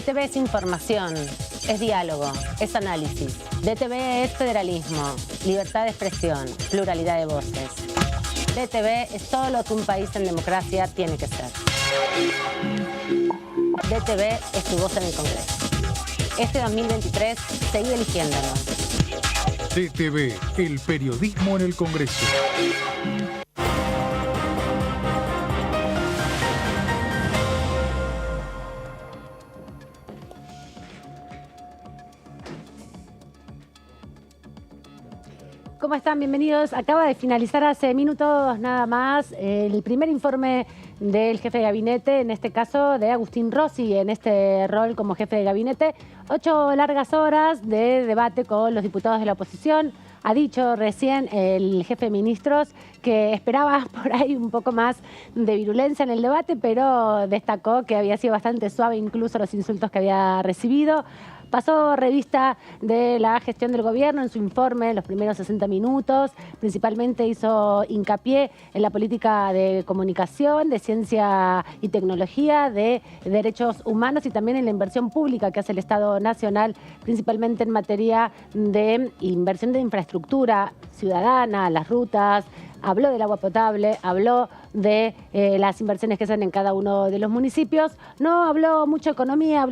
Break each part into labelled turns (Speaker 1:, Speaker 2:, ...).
Speaker 1: DTV es información, es diálogo, es análisis. DTV es federalismo, libertad de expresión, pluralidad de voces. DTV es todo lo que un país en democracia tiene que ser. DTV es tu voz en el Congreso. Este 2023, seguí eligiéndonos.
Speaker 2: DTV, el periodismo en el Congreso.
Speaker 1: ¿Cómo están? Bienvenidos. Acaba de finalizar hace minutos nada más el primer informe del jefe de gabinete, en este caso de Agustín Rossi, en este rol como jefe de gabinete. 8 largas horas de debate con los diputados de la oposición. Ha dicho recién el jefe de ministros que esperaba por ahí un poco más de virulencia en el debate, pero destacó que había sido bastante suave incluso los insultos que había recibido. Pasó revista de la gestión del gobierno en su informe, los primeros 60 minutos. Principalmente hizo hincapié en la política de comunicación, de ciencia y tecnología, de derechos humanos y también en la inversión pública que hace el Estado Nacional, principalmente en materia de inversión de infraestructura ciudadana, las rutas. Habló del agua potable, habló de las inversiones que se hacen en cada uno de los municipios. No habló mucho de economía,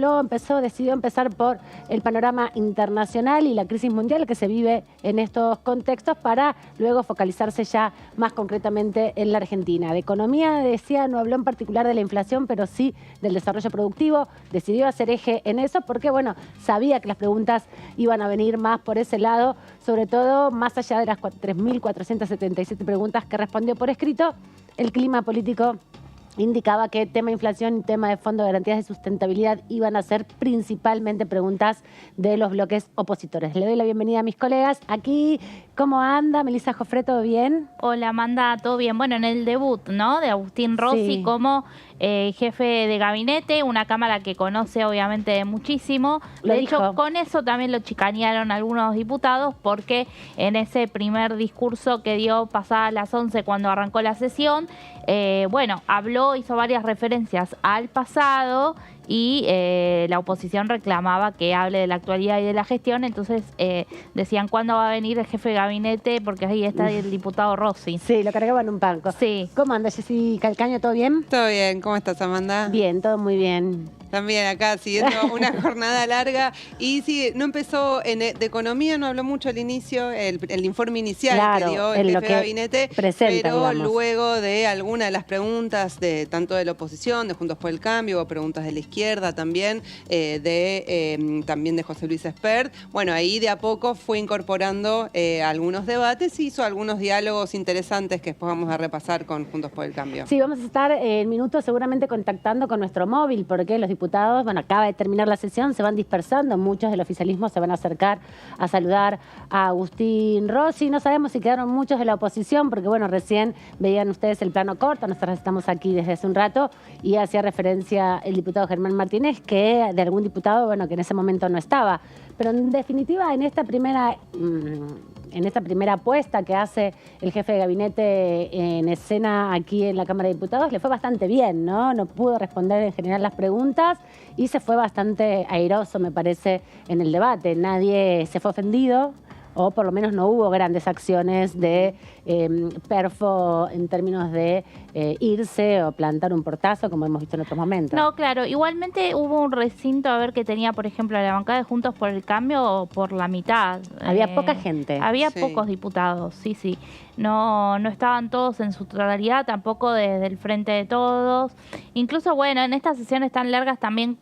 Speaker 1: decidió empezar por el panorama internacional y la crisis mundial que se vive en estos contextos para luego focalizarse ya más concretamente en la Argentina. De economía, decía, no habló en particular de la inflación, pero sí del desarrollo productivo. Decidió hacer eje en eso porque, bueno, sabía que las preguntas iban a venir más por ese lado, sobre todo más allá de las 3.477 preguntas que respondió por escrito. El clima político indicaba que tema inflación y tema de Fondo de Garantías de Sustentabilidad iban a ser principalmente preguntas de los bloques opositores. Le doy la bienvenida a mis colegas. Aquí, ¿cómo anda? Melissa Jofré, ¿todo bien?
Speaker 3: Hola, Amanda, ¿todo bien? Bueno, en el debut, ¿no?, de Agustín Rossi
Speaker 1: Sí.
Speaker 3: como jefe de gabinete, una cámara que conoce obviamente muchísimo.
Speaker 1: Lo
Speaker 3: De hecho,
Speaker 1: dijo.
Speaker 3: con eso también lo chicanearon algunos diputados porque en ese primer discurso que dio pasadas las 11 cuando arrancó la sesión, hizo varias referencias al pasado y la oposición reclamaba que hable de la actualidad y de la gestión. Entonces decían, ¿cuándo va a venir el jefe de gabinete? Porque ahí está el diputado Rossi.
Speaker 1: Sí, lo cargaban en un banco.
Speaker 3: Sí.
Speaker 1: ¿Cómo anda, Jessy Calcaño? ¿Todo bien?
Speaker 4: Todo bien, ¿cómo estás, Amanda?
Speaker 1: Bien, todo muy bien.
Speaker 4: También acá siguiendo una jornada larga. Y sí, no empezó de economía, no habló mucho al inicio, el informe inicial
Speaker 1: Claro,
Speaker 4: que dio
Speaker 1: en
Speaker 4: el
Speaker 1: lo
Speaker 4: jefe
Speaker 1: que
Speaker 4: de gabinete,
Speaker 1: presenta,
Speaker 4: pero
Speaker 1: digamos.
Speaker 4: luego de alguna de las preguntas de tanto de la oposición, de Juntos por el Cambio, o preguntas de la izquierda también, también de José Luis Espert, bueno, ahí de a poco fue incorporando algunos debates y hizo algunos diálogos interesantes que después vamos a repasar con Juntos por el Cambio.
Speaker 1: Sí, vamos a estar en minutos seguramente contactando con nuestro móvil, porque los diputados, bueno, acaba de terminar la sesión, se van dispersando, muchos del oficialismo se van a acercar a saludar a Agustín Rossi. No sabemos si quedaron muchos de la oposición, porque bueno, recién veían ustedes el plano corto, nosotros estamos aquí desde hace un rato, y hacía referencia el diputado Germán Martínez, que de algún diputado, bueno, que en ese momento no estaba. Pero en definitiva, en esta primera apuesta que hace el jefe de gabinete en escena aquí en la Cámara de Diputados, le fue bastante bien, ¿no? No pudo responder en general las preguntas y se fue bastante airoso, me parece, en el debate. Nadie se fue ofendido, o por lo menos no hubo grandes acciones de perfo en términos de irse o plantar un portazo, como hemos visto en otros momentos.
Speaker 3: No, claro. Igualmente hubo un recinto, a ver, que tenía, por ejemplo, la bancada de Juntos por el Cambio por la mitad.
Speaker 1: Había poca gente.
Speaker 3: Había
Speaker 4: Sí.
Speaker 3: pocos diputados, sí. No estaban todos en su totalidad, tampoco desde el Frente de Todos. Incluso, bueno, en estas sesiones tan largas también,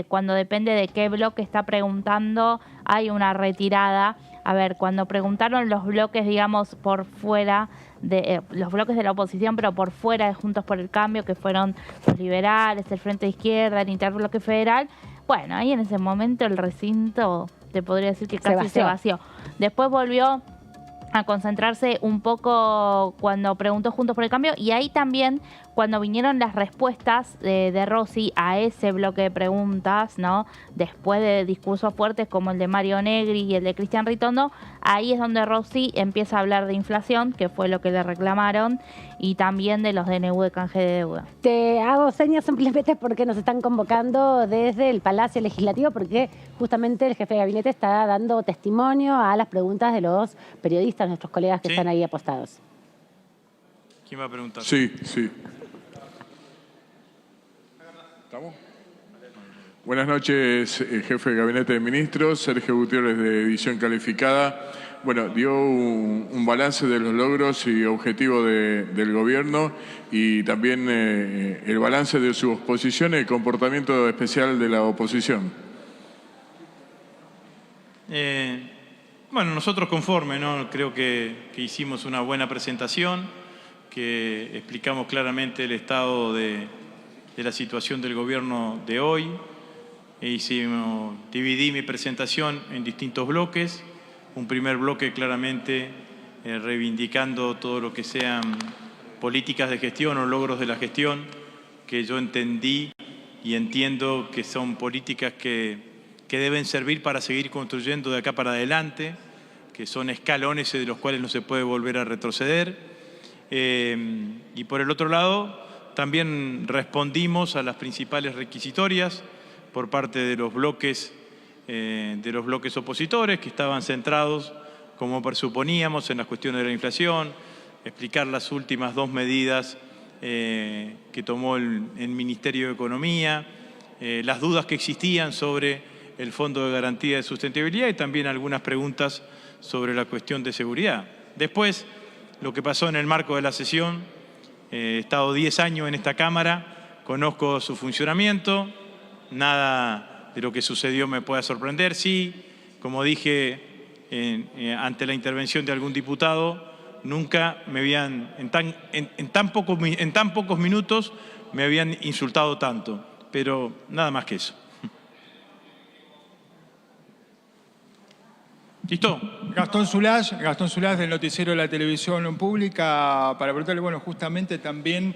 Speaker 3: cuando depende de qué bloque está preguntando, hay una retirada. A ver, cuando preguntaron los bloques, digamos, por fuera de los bloques de la oposición, pero por fuera de Juntos por el Cambio, que fueron los liberales, el Frente de Izquierda, el Interbloque Federal, bueno, ahí en ese momento el recinto, te podría decir que casi se vació. Después volvió a concentrarse un poco cuando preguntó Juntos por el Cambio, y ahí también cuando vinieron las respuestas de Rossi a ese bloque de preguntas, ¿no? Después de discursos fuertes como el de Mario Negri y el de Cristian Ritondo, ahí es donde Rossi empieza a hablar de inflación, que fue lo que le reclamaron, y también de los DNU de canje de deuda.
Speaker 1: Te hago señas simplemente porque nos están convocando desde el Palacio Legislativo, porque justamente el jefe de gabinete está dando testimonio a las preguntas de los periodistas, nuestros colegas que están ahí apostados.
Speaker 5: ¿Quién va a preguntar?
Speaker 6: Sí.
Speaker 5: ¿Estamos?
Speaker 6: Buenas noches, jefe de Gabinete de Ministros, Sergio Gutiérrez de Edición Calificada. Bueno, dio un balance de los logros y objetivos del gobierno y también el balance de su oposición y el comportamiento especial de la oposición.
Speaker 5: Bueno, nosotros conforme, ¿no? Creo que hicimos una buena presentación, que explicamos claramente el estado de la situación del gobierno de hoy. Dividí mi presentación en distintos bloques. Un primer bloque claramente reivindicando todo lo que sean políticas de gestión o logros de la gestión, que yo entendí y entiendo que son políticas que deben servir para seguir construyendo de acá para adelante, que son escalones de los cuales no se puede volver a retroceder. Y por el otro lado, también respondimos a las principales requisitorias por parte de los bloques opositores, que estaban centrados, como presuponíamos, en las cuestiones de la inflación, explicar las últimas 2 medidas que tomó el Ministerio de Economía, las dudas que existían sobre el Fondo de Garantía de Sustentabilidad y también algunas preguntas sobre la cuestión de seguridad. Después, lo que pasó en el marco de la sesión, he estado 10 años en esta Cámara, conozco su funcionamiento, nada de lo que sucedió me puede sorprender. Sí, como dije ante la intervención de algún diputado, nunca me habían, en tan pocos minutos, me habían insultado tanto, pero nada más que eso. ¿Listo?
Speaker 7: Gastón Zulás del noticiero de la televisión pública, para preguntarle, bueno, justamente también,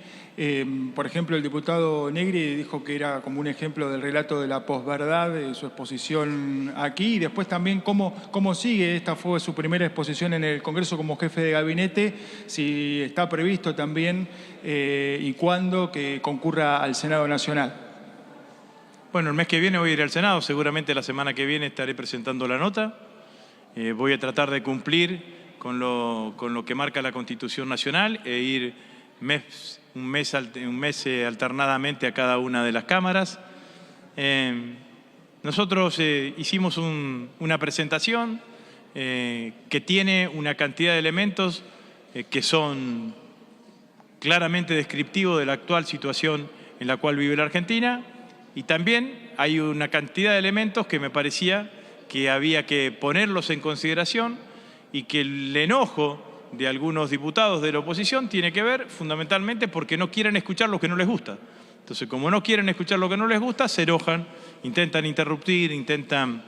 Speaker 7: por ejemplo, el diputado Negri dijo que era como un ejemplo del relato de la posverdad de su exposición aquí, y después también cómo sigue, esta fue su primera exposición en el Congreso como jefe de gabinete, si está previsto también y cuándo que concurra al Senado Nacional.
Speaker 5: Bueno, el mes que viene voy a ir al Senado, seguramente la semana que viene estaré presentando la nota. Voy a tratar de cumplir con lo que marca la Constitución Nacional e ir un mes alternadamente a cada una de las cámaras. Nosotros hicimos una presentación que tiene una cantidad de elementos que son claramente descriptivos de la actual situación en la cual vive la Argentina, y también hay una cantidad de elementos que me parecía que había que ponerlos en consideración y que el enojo de algunos diputados de la oposición tiene que ver fundamentalmente porque no quieren escuchar lo que no les gusta. Entonces, como no quieren escuchar lo que no les gusta, se enojan, intentan interrumpir, intentan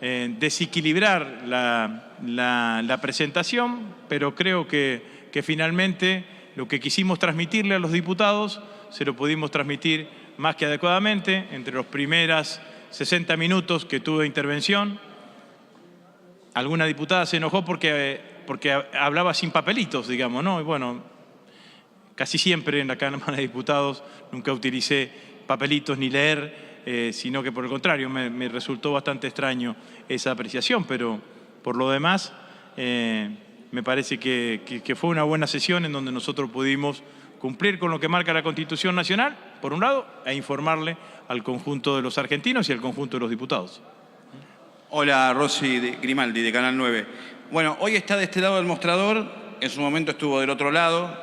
Speaker 5: desequilibrar la presentación, pero creo que finalmente lo que quisimos transmitirle a los diputados se lo pudimos transmitir más que adecuadamente. Entre los primeros 60 minutos que tuve de intervención, alguna diputada se enojó porque hablaba sin papelitos, digamos, ¿no? Y bueno, casi siempre en la Cámara de Diputados nunca utilicé papelitos ni leer, sino que por el contrario, me resultó bastante extraño esa apreciación, pero por lo demás, me parece que fue una buena sesión en donde nosotros pudimos cumplir con lo que marca la Constitución Nacional, por un lado, e informarle al conjunto de los argentinos y al conjunto de los diputados.
Speaker 8: Hola, Rosy Grimaldi, de Canal 9. Bueno, hoy está de este lado del mostrador, en su momento estuvo del otro lado.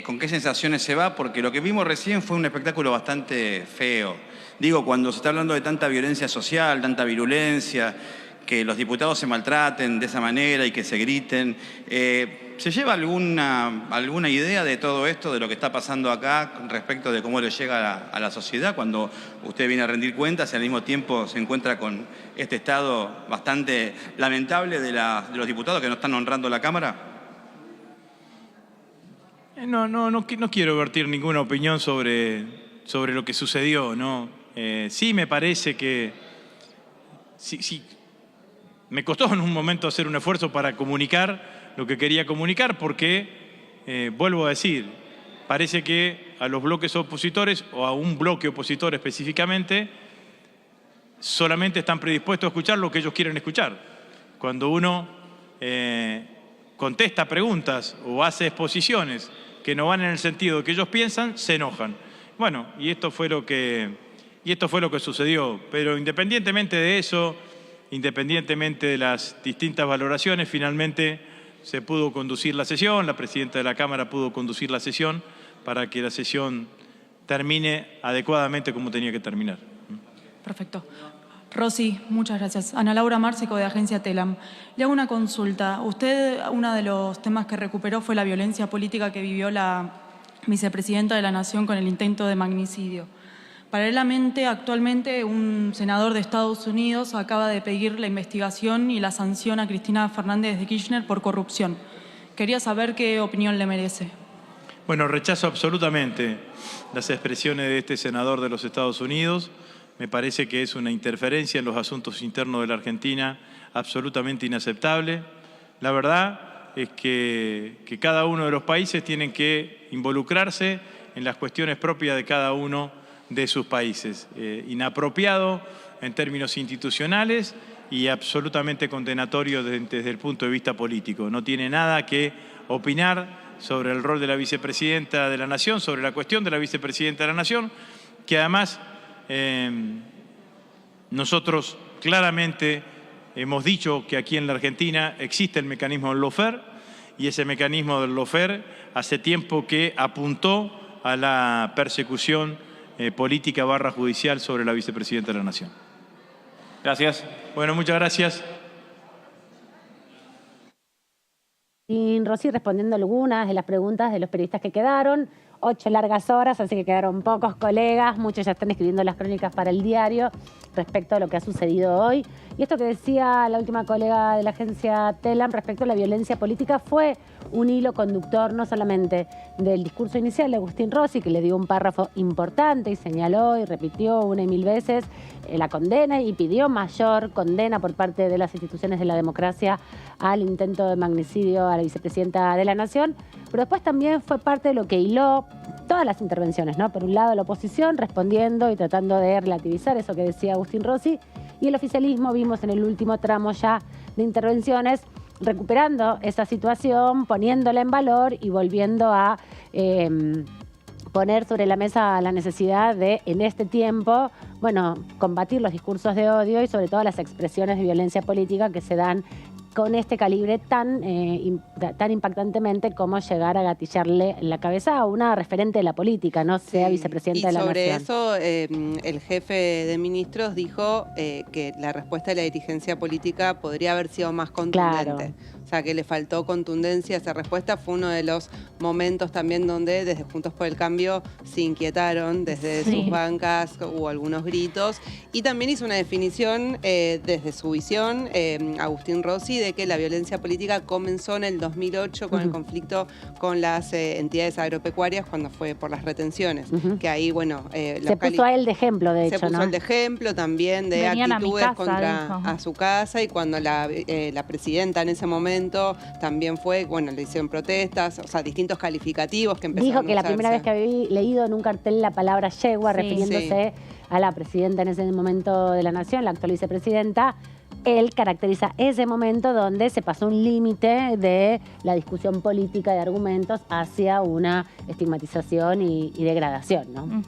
Speaker 8: ¿Con qué sensaciones se va? Porque lo que vimos recién fue un espectáculo bastante feo. Digo, cuando se está hablando de tanta violencia social, tanta virulencia, que los diputados se maltraten de esa manera y que se griten. ¿Se lleva alguna idea de todo esto, de lo que está pasando acá, respecto de cómo le llega a la sociedad cuando usted viene a rendir cuentas y al mismo tiempo se encuentra con este estado bastante lamentable de los diputados que no están honrando la Cámara?
Speaker 5: No quiero vertir ninguna opinión sobre lo que sucedió, ¿no? Sí me parece que sí, me costó en un momento hacer un esfuerzo para comunicar lo que quería comunicar porque, vuelvo a decir, parece que a los bloques opositores o a un bloque opositor específicamente solamente están predispuestos a escuchar lo que ellos quieren escuchar. Cuando uno contesta preguntas o hace exposiciones que no van en el sentido que ellos piensan, se enojan. Bueno, y esto fue lo que sucedió. Pero independientemente de eso, independientemente de las distintas valoraciones, finalmente se pudo conducir la sesión, la presidenta de la Cámara pudo conducir la sesión para que la sesión termine adecuadamente como tenía que terminar.
Speaker 9: Perfecto. Rosy, muchas gracias. Ana Laura Márcico, de Agencia Telam. Le hago una consulta. Usted, uno de los temas que recuperó fue la violencia política que vivió la vicepresidenta de la Nación con el intento de magnicidio. Paralelamente, actualmente, un senador de Estados Unidos acaba de pedir la investigación y la sanción a Cristina Fernández de Kirchner por corrupción. Quería saber qué opinión le merece.
Speaker 5: Bueno, rechazo absolutamente las expresiones de este senador de los Estados Unidos. Me parece que es una interferencia en los asuntos internos de la Argentina absolutamente inaceptable. La verdad es que cada uno de los países tienen que involucrarse en las cuestiones propias de cada uno de sus países. Inapropiado en términos institucionales y absolutamente condenatorio desde el punto de vista político. No tiene nada que opinar sobre el rol de la vicepresidenta de la Nación, sobre la cuestión de la vicepresidenta de la Nación, que además nosotros claramente hemos dicho que aquí en la Argentina existe el mecanismo del lawfare y ese mecanismo del lawfare hace tiempo que apuntó a la persecución política / judicial sobre la vicepresidenta de la Nación.
Speaker 10: Gracias.
Speaker 5: Bueno, muchas gracias.
Speaker 1: Y Rosy respondiendo algunas de las preguntas de los periodistas que quedaron. 8 largas horas, así que quedaron pocos colegas. Muchos ya están escribiendo las crónicas para el diario respecto a lo que ha sucedido hoy. Y esto que decía la última colega de la agencia Telam respecto a la violencia política fue un hilo conductor no solamente del discurso inicial de Agustín Rossi, que le dio un párrafo importante y señaló y repitió una y mil veces la condena y pidió mayor condena por parte de las instituciones de la democracia al intento de magnicidio a la vicepresidenta de la Nación, pero después también fue parte de lo que hiló todas las intervenciones, ¿no? Por un lado la oposición respondiendo y tratando de relativizar eso que decía Agustín Rossi, y el oficialismo vimos en el último tramo ya de intervenciones recuperando esa situación, poniéndola en valor y volviendo a poner sobre la mesa la necesidad de, en este tiempo, bueno, combatir los discursos de odio y sobre todo las expresiones de violencia política que se dan con este calibre tan impactantemente como llegar a gatillarle la cabeza a una referente de la política, no sea vicepresidenta de la Nación.
Speaker 4: Y sobre eso, el jefe de ministros dijo que la respuesta de la dirigencia política podría haber sido más contundente.
Speaker 1: Claro.
Speaker 4: O sea, que le faltó contundencia a esa respuesta. Fue uno de los momentos también donde desde Juntos por el Cambio se inquietaron, desde sus bancas hubo algunos gritos. Y también hizo una definición desde su visión, Agustín Rossi, de que la violencia política comenzó en el 2008 con el conflicto con las entidades agropecuarias cuando fue por las retenciones. Que ahí, bueno...
Speaker 1: se puso a él de ejemplo, de hecho,
Speaker 4: se puso
Speaker 1: ¿no?
Speaker 4: el de ejemplo también de
Speaker 3: Venían
Speaker 4: actitudes
Speaker 3: a mi casa,
Speaker 4: contra a su casa, y cuando la presidenta en ese momento también fue, bueno, le hicieron protestas, o sea, distintos calificativos que empezaron a
Speaker 1: Dijo que la primera vez que había leído en un cartel la palabra yegua, refiriéndose a la presidenta en ese momento de la Nación, la actual vicepresidenta. Él caracteriza ese momento donde se pasó un límite de la discusión política de argumentos hacia una estigmatización y degradación, ¿no?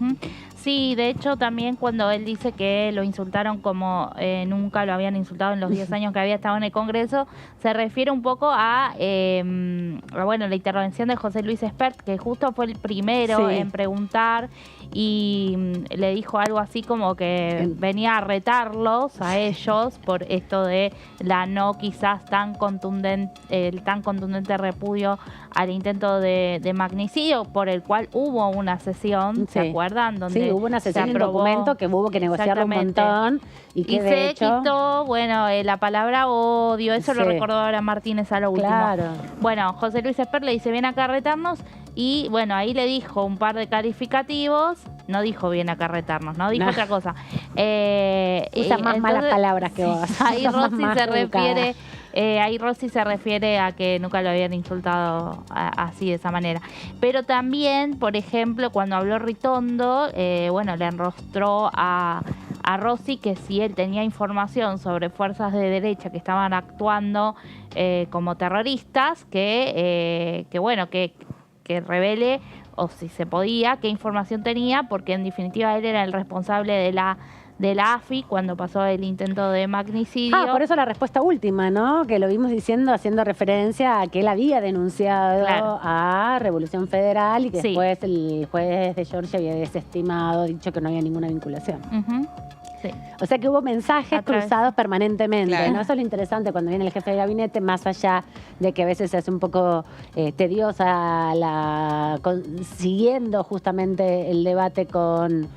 Speaker 3: Sí, de hecho también cuando él dice que lo insultaron como nunca lo habían insultado en los 10 años que había estado en el Congreso, se refiere un poco a bueno, la intervención de José Luis Espert, que justo fue el primero en preguntar y le dijo algo así como que venía a retarlos a ellos por esto de la no quizás tan contundente, el tan contundente repudio al intento de magnicidio, por el cual hubo una sesión, ¿se acuerdan? Donde
Speaker 1: sí, hubo una sesión, un documento que hubo que negociarlo un montón. Y que de hecho
Speaker 3: quitó, bueno, la palabra odio, eso lo recordó ahora Martínez a lo último.
Speaker 1: Claro.
Speaker 3: Bueno, José Luis Espert le dice, ven acá a retarnos, Y bueno, ahí le dijo un par de calificativos, no dijo bien acarretarnos, no dijo otra cosa.
Speaker 1: Usa más malas palabras que vos.
Speaker 3: Ahí Rossi se refiere a que nunca lo habían insultado así, de esa manera. Pero también, por ejemplo, cuando habló Ritondo, bueno, le enrostró a Rossi que si él tenía información sobre fuerzas de derecha que estaban actuando como terroristas, que revele, o si se podía, qué información tenía, porque en definitiva él era el responsable de la AFI cuando pasó el intento de magnicidio.
Speaker 1: Por eso la respuesta última, ¿no? Que lo vimos diciendo, haciendo referencia a que él había denunciado a Revolución Federal y que después el juez de Georgia había desestimado, dicho que no había ninguna vinculación.
Speaker 3: Sí.
Speaker 1: O sea que hubo mensajes cruzados permanentemente, ¿no? Eso es lo interesante cuando viene el jefe de gabinete, más allá de que a veces se hace un poco tediosa siguiendo justamente el debate con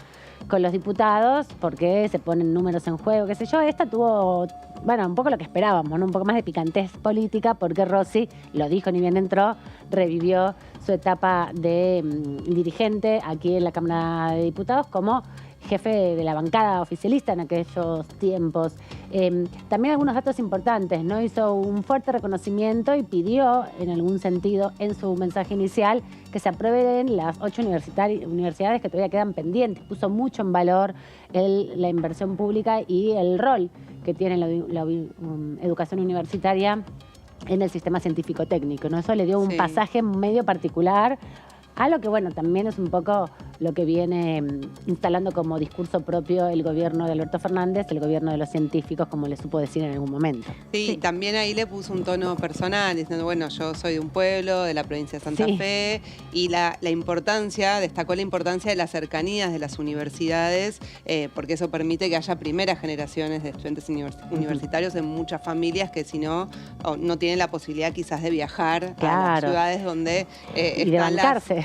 Speaker 1: los diputados, porque se ponen números en juego, qué sé yo. Esta tuvo, bueno, un poco lo que esperábamos, ¿no? Un poco más de picantez política, porque Rossi, lo dijo ni bien entró, revivió su etapa de dirigente aquí en la Cámara de Diputados como jefe de la bancada oficialista en aquellos tiempos. También algunos datos importantes, ¿no? Hizo un fuerte reconocimiento y pidió, en algún sentido, en su mensaje inicial, que se aprueben las 8 universidades que todavía quedan pendientes. Puso mucho en valor la inversión pública y el rol que tiene la educación universitaria en el sistema científico-técnico, ¿no? Eso le dio un pasaje medio particular a lo que, bueno, también es un poco lo que viene instalando como discurso propio el gobierno de Alberto Fernández, el gobierno de los científicos, como le supo decir en algún momento.
Speaker 4: Sí, también ahí le puso un tono personal, diciendo, bueno, yo soy de un pueblo, de la provincia de Santa Fe, y destacó la importancia de las cercanías de las universidades, porque eso permite que haya primeras generaciones de estudiantes universitarios en muchas familias que si no tienen la posibilidad quizás de viajar a las ciudades donde
Speaker 1: y de bancarse.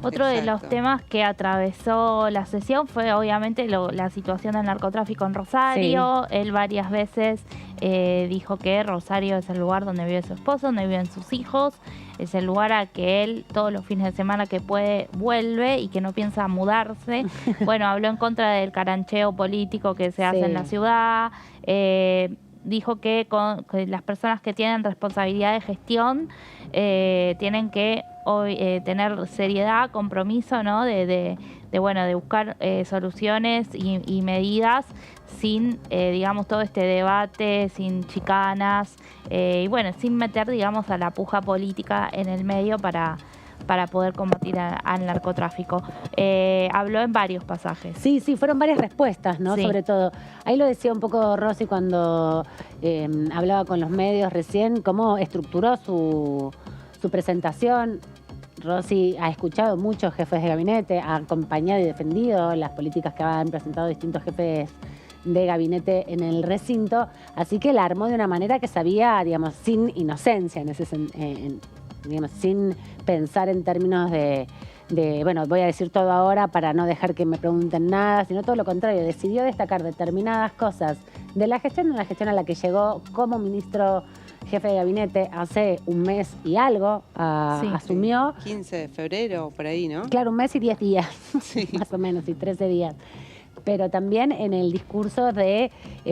Speaker 3: Otro de los temas que atravesó la sesión fue obviamente la situación del narcotráfico en Rosario. Él varias veces dijo que Rosario es el lugar donde vive su esposo, donde viven sus hijos, es el lugar a que él todos los fines de semana que puede vuelve y que no piensa mudarse. Bueno, habló en contra del carancheo político que se hace en la ciudad. Dijo que las personas que tienen responsabilidad de gestión tienen que tener seriedad, compromiso, ¿no? de buscar soluciones y medidas sin, digamos, todo este debate, sin chicanas, y bueno, sin meter, digamos, a la puja política en el medio para poder combatir al narcotráfico. Habló en varios pasajes.
Speaker 1: Sí, fueron varias respuestas, ¿no? Sobre todo. Ahí lo decía un poco Rossi cuando hablaba con los medios recién, cómo estructuró su presentación. Rossi ha escuchado muchos jefes de gabinete, ha acompañado y defendido las políticas que han presentado distintos jefes de gabinete en el recinto, así que la armó de una manera que sabía, digamos, sin inocencia, digamos, sin pensar en términos de, bueno, voy a decir todo ahora para no dejar que me pregunten nada, sino todo lo contrario, decidió destacar determinadas cosas de la gestión a la que llegó como ministro jefe de gabinete hace un mes y algo, asumió.
Speaker 4: 15 de febrero, por ahí, ¿no?
Speaker 1: Claro, un mes y 10 días, más o menos, y 13 días. Pero también en el discurso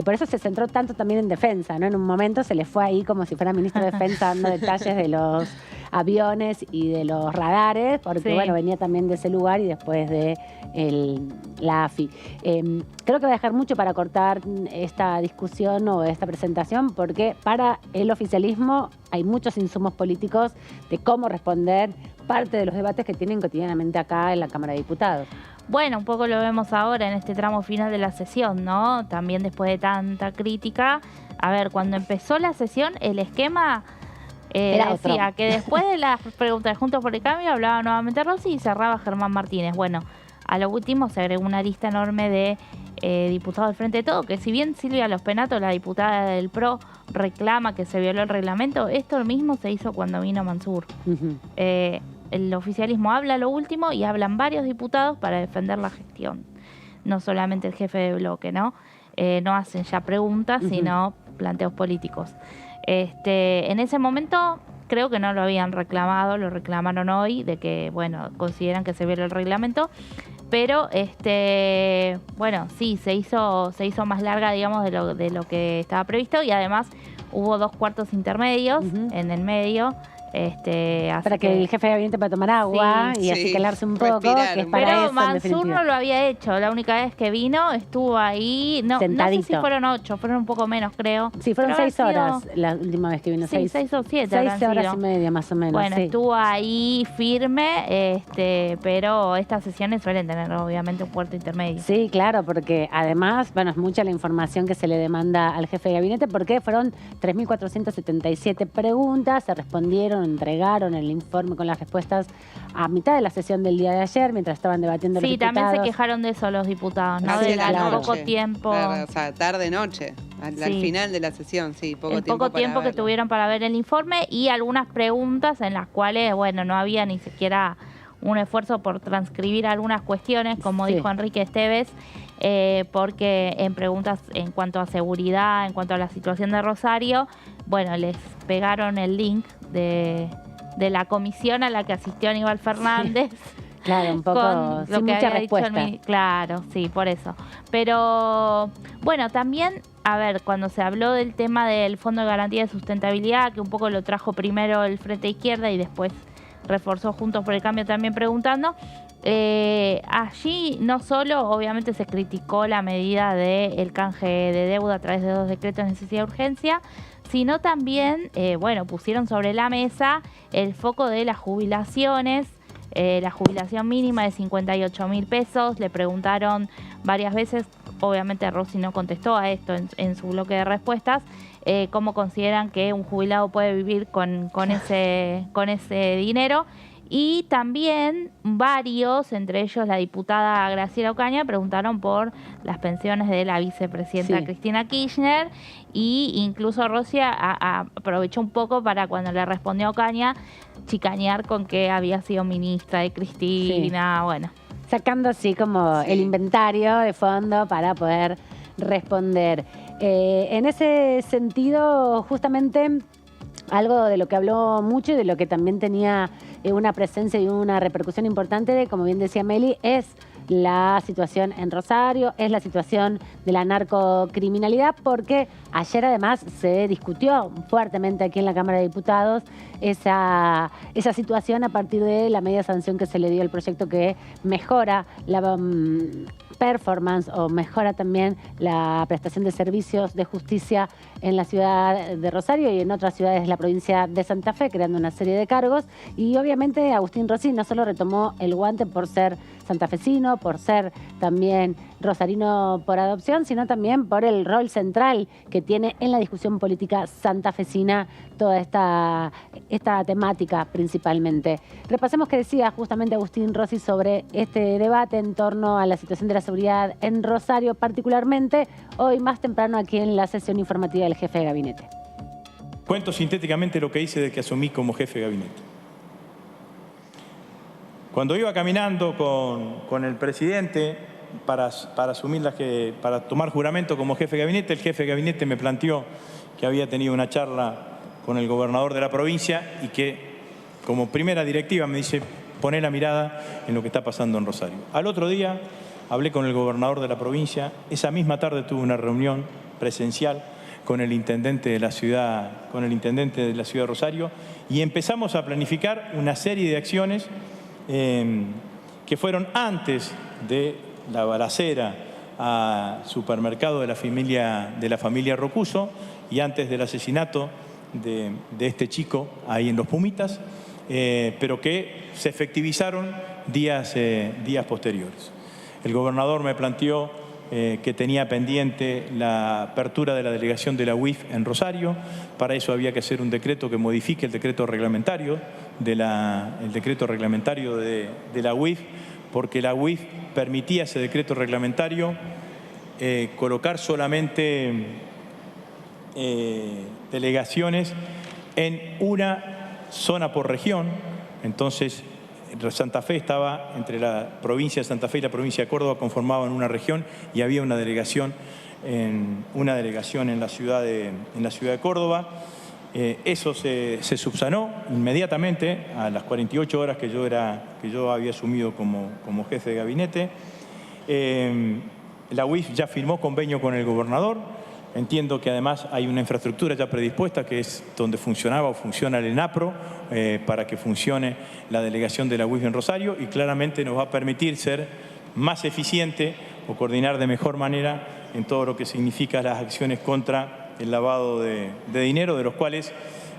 Speaker 1: por eso se centró tanto también en defensa, ¿no? En un momento se le fue ahí como si fuera ministro de defensa dando detalles de los aviones y de los radares, porque bueno, venía también de ese lugar y después de la AFI. Creo que va a dejar mucho para cortar esta discusión o esta presentación, porque para el oficialismo hay muchos insumos políticos de cómo responder parte de los debates que tienen cotidianamente acá en la Cámara de Diputados.
Speaker 3: Bueno, un poco lo vemos ahora en este tramo final de la sesión, ¿no? También después de tanta crítica. A ver, cuando empezó la sesión, el esquema decía que después de las preguntas de Juntos por el Cambio hablaba nuevamente Rossi y cerraba Germán Martínez. Bueno, a lo último se agregó una lista enorme de diputados del Frente de Todo, que si bien Silvia Los Penato, la diputada del PRO, reclama que se violó el reglamento, esto mismo se hizo cuando vino Mansur. El oficialismo habla lo último y hablan varios diputados para defender la gestión. No solamente el jefe de bloque, ¿no? No hacen ya preguntas, sino planteos políticos. En ese momento creo que no lo habían reclamado, lo reclamaron hoy, de que, bueno, consideran que se violó el reglamento. Pero, bueno, sí, se hizo más larga, digamos, de lo que estaba previsto, y además hubo 2 cuartos intermedios en el medio.
Speaker 1: Para que el jefe de gabinete pueda tomar agua y así calarse un poco, que es para
Speaker 3: pero
Speaker 1: eso,
Speaker 3: Mansur no lo había hecho. La única vez que vino estuvo ahí. No sé si fueron 8, fueron un poco menos, creo.
Speaker 1: Sí, fueron 6 horas la última vez que vino.
Speaker 3: Sí, 6 o 7.
Speaker 1: 6 horas y media más o menos.
Speaker 3: Bueno, estuvo ahí firme, pero estas sesiones suelen tener obviamente un cuarto intermedio.
Speaker 1: Sí, claro, porque además, bueno, es mucha la información que se le demanda al jefe de gabinete, porque fueron 3.477 preguntas, se respondieron, entregaron el informe con las respuestas a mitad de la sesión del día de ayer, mientras estaban debatiendo los diputados.
Speaker 3: Sí, también se quejaron de eso los diputados, ¿no? Al poco tiempo.
Speaker 4: Claro, o sea, tarde-noche, al final de la sesión, sí, poco tiempo.
Speaker 3: El poco tiempo que tuvieron para ver el informe y algunas preguntas en las cuales, bueno, no había ni siquiera un esfuerzo por transcribir algunas cuestiones, como dijo Enrique Esteves, porque en preguntas en cuanto a seguridad, en cuanto a la situación de Rosario, bueno, les pegaron el link de la comisión a la que asistió Aníbal Fernández.
Speaker 1: Sí. Claro, un poco sin mucha respuesta.
Speaker 3: Claro, sí, por eso. Pero, bueno, también, a ver, cuando se habló del tema del Fondo de Garantía de Sustentabilidad, que un poco lo trajo primero el Frente Izquierda y después reforzó Juntos por el Cambio también preguntando, allí no solo obviamente se criticó la medida del canje de deuda a través de 2 decretos de necesidad de urgencia, sino también, bueno, pusieron sobre la mesa el foco de las jubilaciones, la jubilación mínima de 58.000 pesos. Le preguntaron varias veces, obviamente Rossi no contestó a esto en su bloque de respuestas, cómo consideran que un jubilado puede vivir con ese dinero. Y también varios, entre ellos la diputada Graciela Ocaña, preguntaron por las pensiones de la vicepresidenta Cristina Kirchner, y incluso Rossi aprovechó un poco para, cuando le respondió a Ocaña, chicanear con que había sido ministra de Cristina, bueno.
Speaker 1: Sacando así como el inventario de fondo para poder responder. En ese sentido, justamente, algo de lo que habló mucho y de lo que también tenía una presencia y una repercusión importante, como bien decía Meli, es la situación en Rosario, es la situación de la narcocriminalidad, porque ayer además se discutió fuertemente aquí en la Cámara de Diputados esa situación a partir de la media sanción que se le dio al proyecto que mejora la performance o mejora también la prestación de servicios de justicia en la ciudad de Rosario y en otras ciudades de la provincia de Santa Fe, creando una serie de cargos. Y obviamente Agustín Rossi no solo retomó el guante por ser santafesino, por ser también rosarino por adopción, sino también por el rol central que tiene en la discusión política santafesina toda esta temática principalmente. Repasemos qué decía justamente Agustín Rossi sobre este debate en torno a la situación de la seguridad en Rosario, particularmente hoy más temprano aquí en la sesión informativa del jefe de gabinete.
Speaker 5: Cuento sintéticamente lo que hice desde que asumí como jefe de gabinete. Cuando iba caminando con el presidente para tomar juramento como jefe de gabinete, el jefe de gabinete me planteó que había tenido una charla con el gobernador de la provincia y que, como primera directiva, me dice: poné la mirada en lo que está pasando en Rosario. Al otro día hablé con el gobernador de la provincia. Esa misma tarde tuve una reunión presencial con el intendente de la ciudad, de Rosario, y empezamos a planificar una serie de acciones que fueron antes de la balacera a supermercado de la familia Rocuso y antes del asesinato de este chico ahí en Los Pumitas, pero que se efectivizaron días posteriores. El gobernador me planteó que tenía pendiente la apertura de la delegación de la UIF en Rosario. Para eso había que hacer un decreto que modifique el decreto reglamentario de la UIF, porque la UIF permitía, ese decreto reglamentario, colocar solamente delegaciones en una zona por región. Entonces, Santa Fe estaba entre la provincia de Santa Fe y la provincia de Córdoba, conformaban una región y había una delegación en la ciudad de Córdoba. Eso se subsanó inmediatamente a las 48 horas que yo había asumido como jefe de gabinete. La UIF ya firmó convenio con el gobernador. Entiendo que además hay una infraestructura ya predispuesta, que es donde funcionaba o funciona el ENAPRO, para que funcione la delegación de la UIF en Rosario, y claramente nos va a permitir ser más eficiente o coordinar de mejor manera en todo lo que significa las acciones contra el lavado de dinero, de los cuales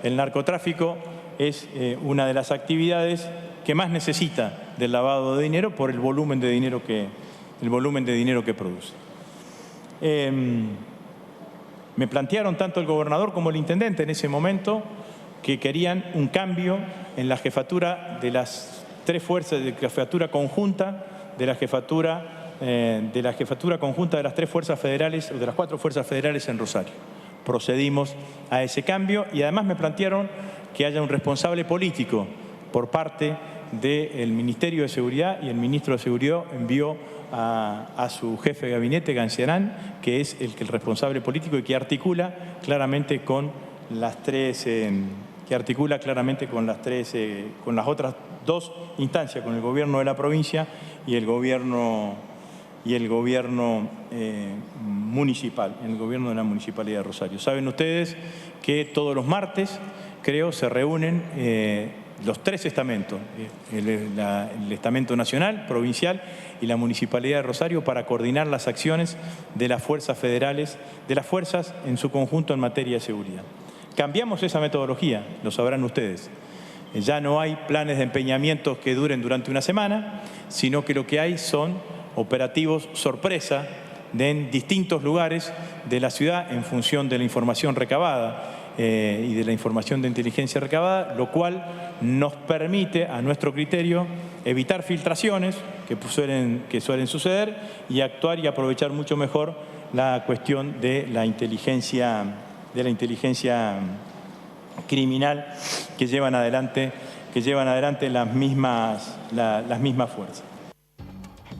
Speaker 5: el narcotráfico es una de las actividades que más necesita del lavado de dinero por el volumen de dinero que produce. Me plantearon tanto el gobernador como el intendente en ese momento que querían un cambio en la jefatura de las tres fuerzas, de jefatura conjunta, de la jefatura conjunta de las tres fuerzas federales, o de las 4 fuerzas federales en Rosario. Procedimos a ese cambio y además me plantearon que haya un responsable político por parte del Ministerio de Seguridad, y el ministro de Seguridad envió a su jefe de gabinete, Ganciarán, que es el responsable político y que articula claramente con las otras 2 instancias, con el gobierno de la provincia y el gobierno municipal, en el gobierno de la Municipalidad de Rosario. Saben ustedes que todos los martes, creo, se reúnen los 3 estamentos, el estamento nacional, provincial y la Municipalidad de Rosario, para coordinar las acciones de las fuerzas federales, de las fuerzas en su conjunto en materia de seguridad. Cambiamos esa metodología, lo sabrán ustedes. Ya no hay planes de empeñamientos que duren durante una semana, sino que lo que hay son operativos sorpresa en distintos lugares de la ciudad en función de la información recabada y de la información de inteligencia recabada, lo cual nos permite, a nuestro criterio, evitar filtraciones que suelen suceder y actuar y aprovechar mucho mejor la cuestión de la inteligencia criminal que llevan adelante las mismas fuerzas.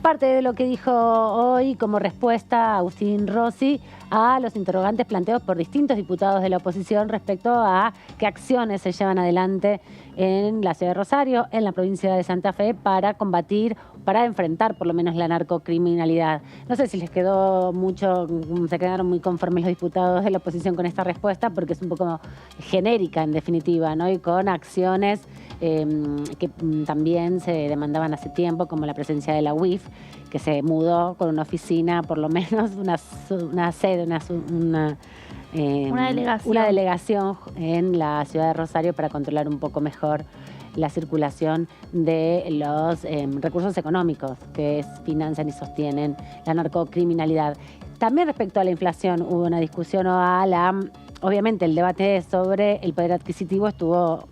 Speaker 1: Parte de lo que dijo hoy como respuesta Agustín Rossi a los interrogantes planteados por distintos diputados de la oposición respecto a qué acciones se llevan adelante en la ciudad de Rosario, en la provincia de Santa Fe, para combatir, para enfrentar por lo menos la narcocriminalidad. No sé si les quedó mucho, se quedaron muy conformes los diputados de la oposición con esta respuesta, porque es un poco genérica en definitiva, ¿no? Y con acciones que también se demandaban hace tiempo, como la presencia de la UIF, que se mudó con una oficina, por lo menos una sede, una delegación en la ciudad de Rosario para controlar un poco mejor la circulación de los recursos económicos que financian y sostienen la narcocriminalidad. También respecto a la inflación hubo una discusión obviamente el debate sobre el poder adquisitivo estuvo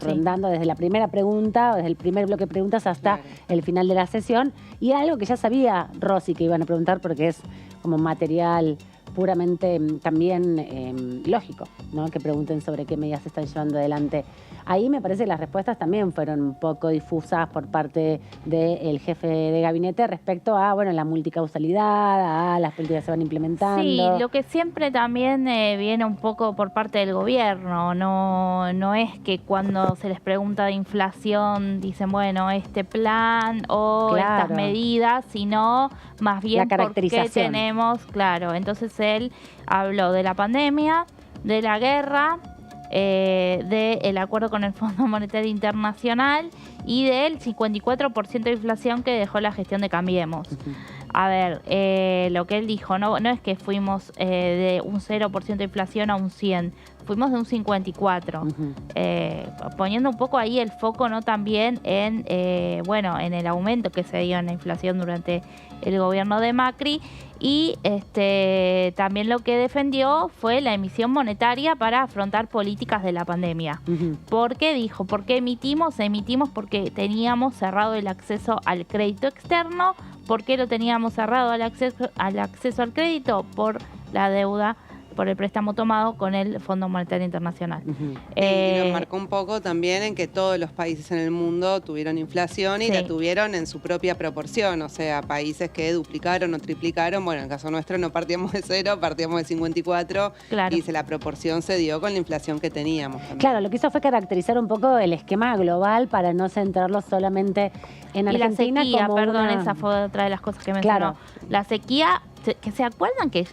Speaker 1: rondando desde la primera pregunta, o desde el primer bloque de preguntas hasta el final de la sesión, y algo que ya sabía Rossi que iban a preguntar porque es como material puramente también lógico, ¿no? Que pregunten sobre qué medidas se están llevando adelante. Ahí me parece que las respuestas también fueron un poco difusas por parte del jefe de gabinete respecto a la multicausalidad, a las políticas que se van implementando.
Speaker 3: Sí, lo que siempre también viene un poco por parte del gobierno. No es que cuando se les pregunta de inflación dicen, este plan o estas medidas, sino más bien porque tenemos, entonces él habló de la pandemia, de la guerra, del acuerdo con el Fondo Monetario Internacional y del 54% de inflación que dejó la gestión de Cambiemos. A ver, lo que él dijo, no es que fuimos de un 0% de inflación a un 100%, fuimos de un 54%, poniendo un poco ahí el foco también en el aumento que se dio en la inflación durante el gobierno de Macri, y también lo que defendió fue la emisión monetaria para afrontar políticas de la pandemia. ¿Por qué dijo? ¿Por qué emitimos? Emitimos porque teníamos cerrado el acceso al crédito externo. ¿Por qué lo teníamos cerrado al acceso al crédito? Por la deuda por el préstamo tomado con el Fondo Monetario Internacional.
Speaker 4: Y nos marcó un poco también en que todos los países en el mundo tuvieron inflación y la tuvieron en su propia proporción, o sea, países que duplicaron o triplicaron, bueno, en el caso nuestro no partíamos de 0, partíamos de 54, y la proporción se dio con la inflación que teníamos también.
Speaker 1: Claro, lo que hizo fue caracterizar un poco el esquema global para no centrarlo solamente en Argentina.
Speaker 3: Y la sequía,
Speaker 1: como
Speaker 3: perdón,
Speaker 1: una...
Speaker 3: esa fue otra de las cosas que mencionó.
Speaker 1: Claro.
Speaker 3: La sequía, que se acuerdan que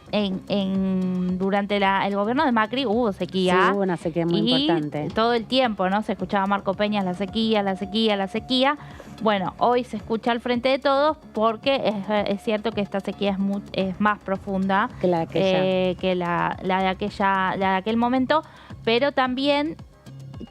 Speaker 3: durante el gobierno de Macri hubo sequía.
Speaker 1: Sí, hubo una sequía muy importante.
Speaker 3: Todo el tiempo, ¿no? Se escuchaba a Marco Peña, la sequía, la sequía, la sequía. Bueno, hoy se escucha al frente de todos porque es cierto que esta sequía es más profunda que la de aquel momento, pero también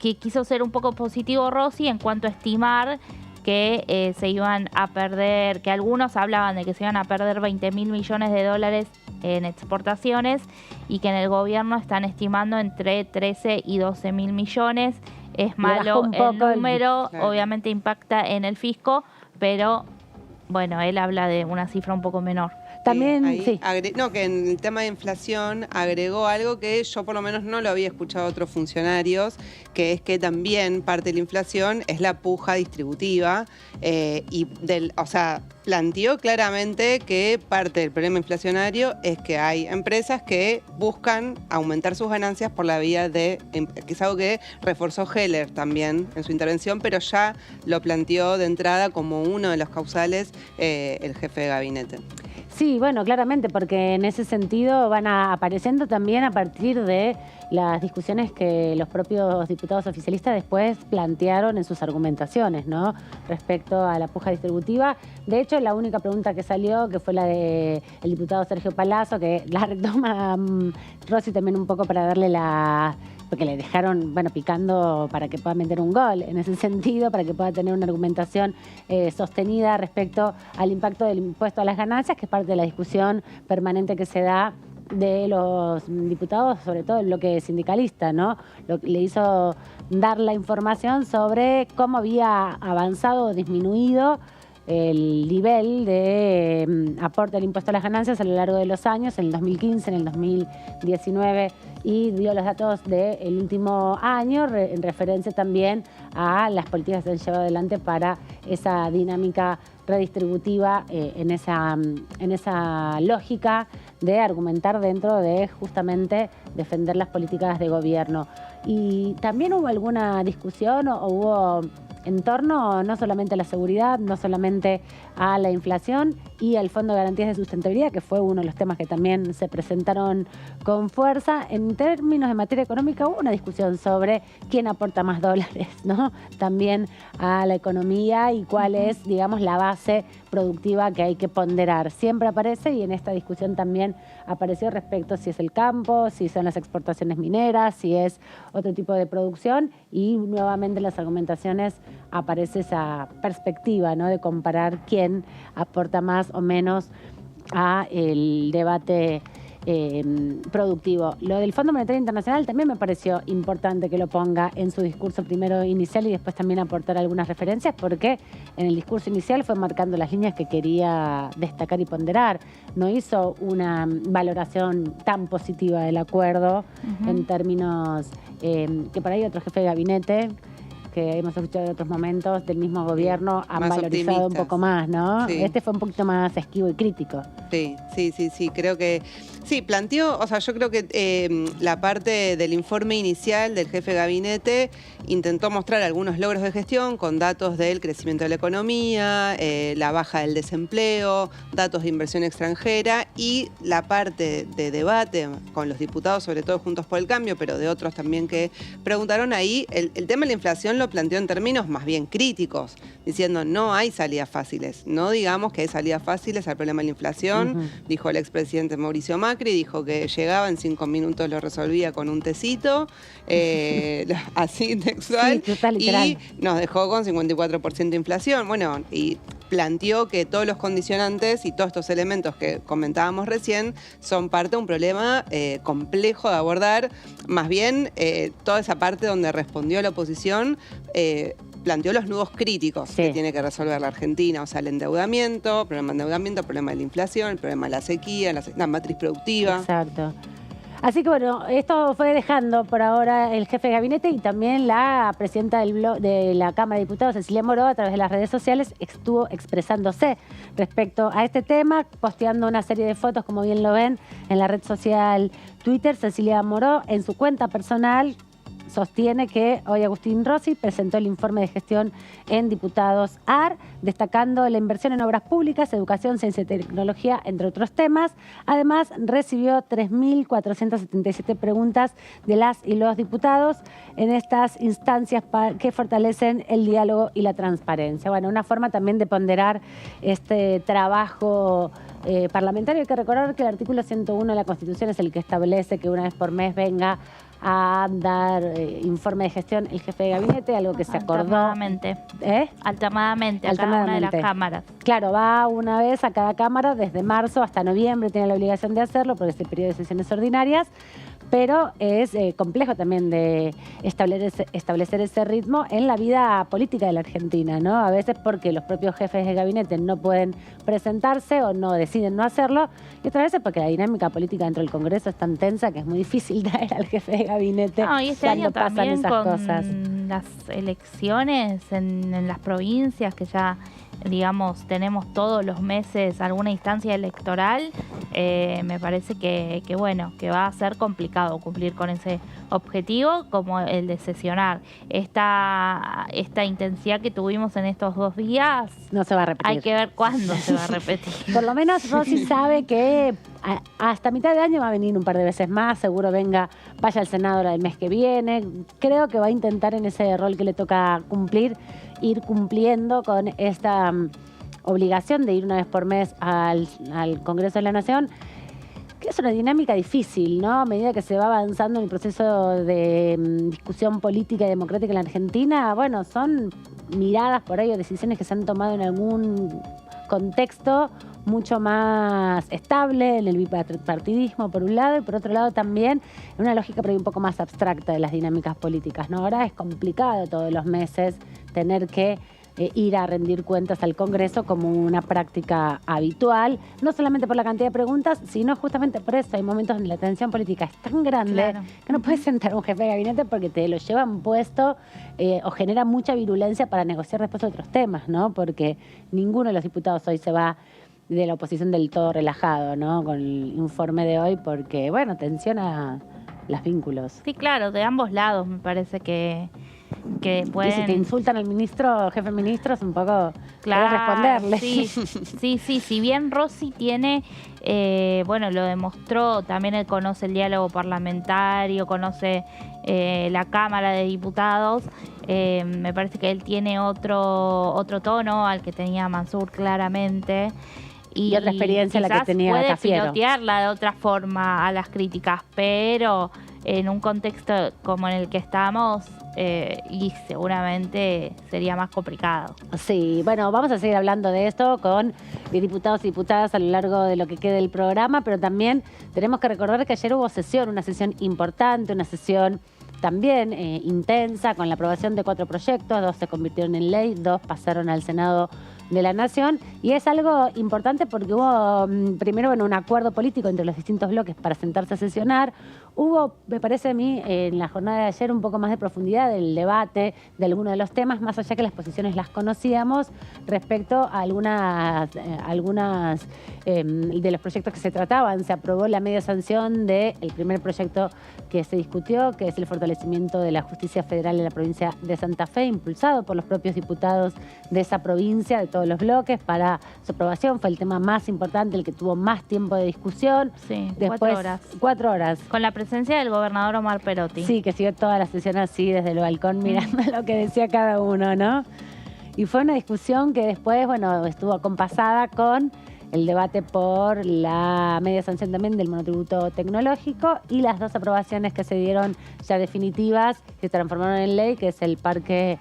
Speaker 3: que quiso ser un poco positivo Rossi en cuanto a estimar que se iban a perder, que algunos hablaban de que se iban a perder 20.000 millones de dólares en exportaciones y que en el gobierno están estimando entre 13 y 12.000 millones. Es malo el número, obviamente impacta en el fisco, pero bueno, él habla de una cifra un poco menor.
Speaker 1: También,
Speaker 4: que en el tema de inflación agregó algo que yo por lo menos no lo había escuchado a otros funcionarios, que es que también parte de la inflación es la puja distributiva planteó claramente que parte del problema inflacionario es que hay empresas que buscan aumentar sus ganancias por la vía que es algo que reforzó Heller también en su intervención, pero ya lo planteó de entrada como uno de los causales el jefe de gabinete.
Speaker 1: Sí, bueno, claramente, porque en ese sentido van apareciendo también a partir de las discusiones que los propios diputados oficialistas después plantearon en sus argumentaciones, ¿no? Respecto a la puja distributiva. De hecho, la única pregunta que salió, que fue la del diputado Sergio Palazzo, que la retoma Rossi también un poco para darle porque le dejaron, picando para que pueda meter un gol en ese sentido, para que pueda tener una argumentación sostenida respecto al impacto del impuesto a las ganancias, que es parte de la discusión permanente que se da de los diputados, sobre todo el bloque sindicalista, ¿no? Le hizo dar la información sobre cómo había avanzado o disminuido el nivel de aporte del impuesto a las ganancias a lo largo de los años, en el 2015, en el 2019, y dio los datos del último año, en referencia también a las políticas que se han llevado adelante para esa dinámica redistributiva, en esa lógica de argumentar dentro de justamente defender las políticas de gobierno. Y también hubo alguna discusión o hubo en torno no solamente a la seguridad, no solamente a la inflación y al Fondo de Garantías de Sustentabilidad, que fue uno de los temas que también se presentaron con fuerza. En términos de materia económica hubo una discusión sobre quién aporta más dólares, ¿no? También a la economía y cuál es, digamos, la base productiva que hay que ponderar. Siempre aparece, y en esta discusión también apareció respecto a si es el campo, si son las exportaciones mineras, si es otro tipo de producción, y nuevamente en las argumentaciones aparece esa perspectiva, ¿no? De comparar quién aporta más o menos a el debate productivo. Lo del Fondo Monetario Internacional también me pareció importante que lo ponga en su discurso primero inicial y después también aportar algunas referencias, porque en el discurso inicial fue marcando las líneas que quería destacar y ponderar. No hizo una valoración tan positiva del acuerdo en términos que por ahí otro jefe de gabinete que hemos escuchado en otros momentos del mismo gobierno han valorizado un poco más, ¿no? Sí. Este fue un poquito más esquivo y crítico.
Speaker 4: Sí, creo que sí, planteó, o sea, yo creo que la parte del informe inicial del jefe de gabinete intentó mostrar algunos logros de gestión con datos del crecimiento de la economía, la baja del desempleo, datos de inversión extranjera, y la parte de debate con los diputados, sobre todo Juntos por el Cambio, pero de otros también que preguntaron ahí, el tema de la inflación lo planteó en términos más bien críticos, diciendo no hay salidas fáciles, no digamos que hay salidas fáciles al problema de la inflación, dijo el expresidente Mauricio Macri, dijo que llegaba en 5 minutos, lo resolvía con un tecito, así textual,
Speaker 1: sí, total,
Speaker 4: y nos dejó con 54% de inflación. Bueno, y planteó que todos los condicionantes y todos estos elementos que comentábamos recién son parte de un problema complejo de abordar. Más bien, toda esa parte donde respondió la oposición planteó los nudos críticos que tiene que resolver la Argentina, o sea, el problema de la inflación, el problema de la sequía, la matriz productiva.
Speaker 1: Exacto. Así que bueno, esto fue dejando por ahora el jefe de gabinete y también la presidenta de la Cámara de Diputados, Cecilia Moró, a través de las redes sociales, estuvo expresándose respecto a este tema, posteando una serie de fotos, como bien lo ven, en la red social Twitter. Cecilia Moró, en su cuenta personal, sostiene que hoy Agustín Rossi presentó el informe de gestión en Diputados AR, destacando la inversión en obras públicas, educación, ciencia y tecnología, entre otros temas. Además, recibió 3.477 preguntas de las y los diputados en estas instancias que fortalecen el diálogo y la transparencia. Bueno, una forma también de ponderar este trabajo parlamentario. Hay que recordar que el artículo 101 de la Constitución es el que establece que una vez por mes venga a dar informe de gestión el jefe de gabinete, algo que se acordó.
Speaker 3: Alternadamente. Alternadamente, a cada una de las cámaras.
Speaker 1: Claro, va una vez a cada cámara desde marzo hasta noviembre, tiene la obligación de hacerlo porque es el periodo de sesiones ordinarias, pero es complejo también de establecer ese ritmo en la vida política de la Argentina, ¿no? A veces porque los propios jefes de gabinete no pueden presentarse o no deciden no hacerlo, y otras veces porque la dinámica política dentro del Congreso es tan tensa que es muy difícil traer al jefe de gabinete
Speaker 3: y este
Speaker 1: cuando
Speaker 3: año
Speaker 1: pasan
Speaker 3: también
Speaker 1: esas
Speaker 3: con
Speaker 1: cosas.
Speaker 3: Las elecciones en las provincias, que ya, digamos, tenemos todos los meses alguna instancia electoral, me parece que bueno, que va a ser complicado cumplir con ese objetivo, como el de sesionar. Esta intensidad que tuvimos en estos 2 días
Speaker 1: no se va a repetir.
Speaker 3: Hay que ver cuándo se va a repetir.
Speaker 1: Por lo menos Rossi sabe que hasta mitad de año va a venir un par de veces más, seguro vaya al Senado el mes que viene. Creo que va a intentar en ese rol que le toca cumplir, ir cumpliendo con esta obligación de ir una vez por mes al Congreso de la Nación, que es una dinámica difícil, ¿no? A medida que se va avanzando en el proceso de discusión política y democrática en la Argentina, bueno, son miradas por ahí o decisiones que se han tomado en algún contexto mucho más estable, en el bipartidismo por un lado, y por otro lado también en una lógica por ahí un poco más abstracta de las dinámicas políticas, ¿no? Ahora es complicado todos los meses tener que ir a rendir cuentas al Congreso como una práctica habitual, no solamente por la cantidad de preguntas, sino justamente por eso. Hay momentos donde la tensión política es tan grande que no puedes sentar a un jefe de gabinete porque te lo llevan puesto o genera mucha virulencia para negociar después otros temas, ¿no? Porque ninguno de los diputados hoy se va de la oposición del todo relajado, ¿no? Con el informe de hoy, porque, bueno, tensiona los vínculos.
Speaker 3: Sí, claro, de ambos lados me parece que pueden...
Speaker 1: Y si te insultan al ministro, jefe ministro, es un poco... responderle.
Speaker 3: Sí, si bien Rossi tiene, lo demostró, también él conoce el diálogo parlamentario, conoce la Cámara de Diputados, me parece que él tiene otro tono al que tenía Mansur claramente. Y
Speaker 1: otra experiencia la que tenía Cafiero.
Speaker 3: Puede pilotearla de otra forma a las críticas, pero en un contexto como en el que estamos, y seguramente sería más complicado.
Speaker 1: Sí, bueno, vamos a seguir hablando de esto con diputados y diputadas a lo largo de lo que quede del programa, pero también tenemos que recordar que ayer hubo una sesión importante, una sesión también intensa, con la aprobación de 4 proyectos, 2 se convirtieron en ley, 2 pasaron al Senado de la Nación, y es algo importante porque hubo primero un acuerdo político entre los distintos bloques para sentarse a sesionar. Hubo, me parece a mí, en la jornada de ayer un poco más de profundidad del debate de algunos de los temas, más allá que las posiciones las conocíamos respecto a algunas de los proyectos que se trataban. Se aprobó la media sanción del primer proyecto que se discutió, que es el fortalecimiento de la justicia federal en la provincia de Santa Fe, impulsado por los propios diputados de esa provincia, de todos los bloques. Para su aprobación fue el tema más importante, el que tuvo más tiempo de discusión.
Speaker 3: Sí,
Speaker 1: después
Speaker 3: 4 horas.
Speaker 1: 4 horas.
Speaker 3: Con la presencia del gobernador Omar Perotti.
Speaker 1: Sí, que siguió toda la sesión así desde el balcón mirando lo que decía cada uno, ¿no? Y fue una discusión que después, estuvo acompasada con el debate por la media sanción también del monotributo tecnológico y las 2 aprobaciones que se dieron ya definitivas, que se transformaron en ley, que es el Parque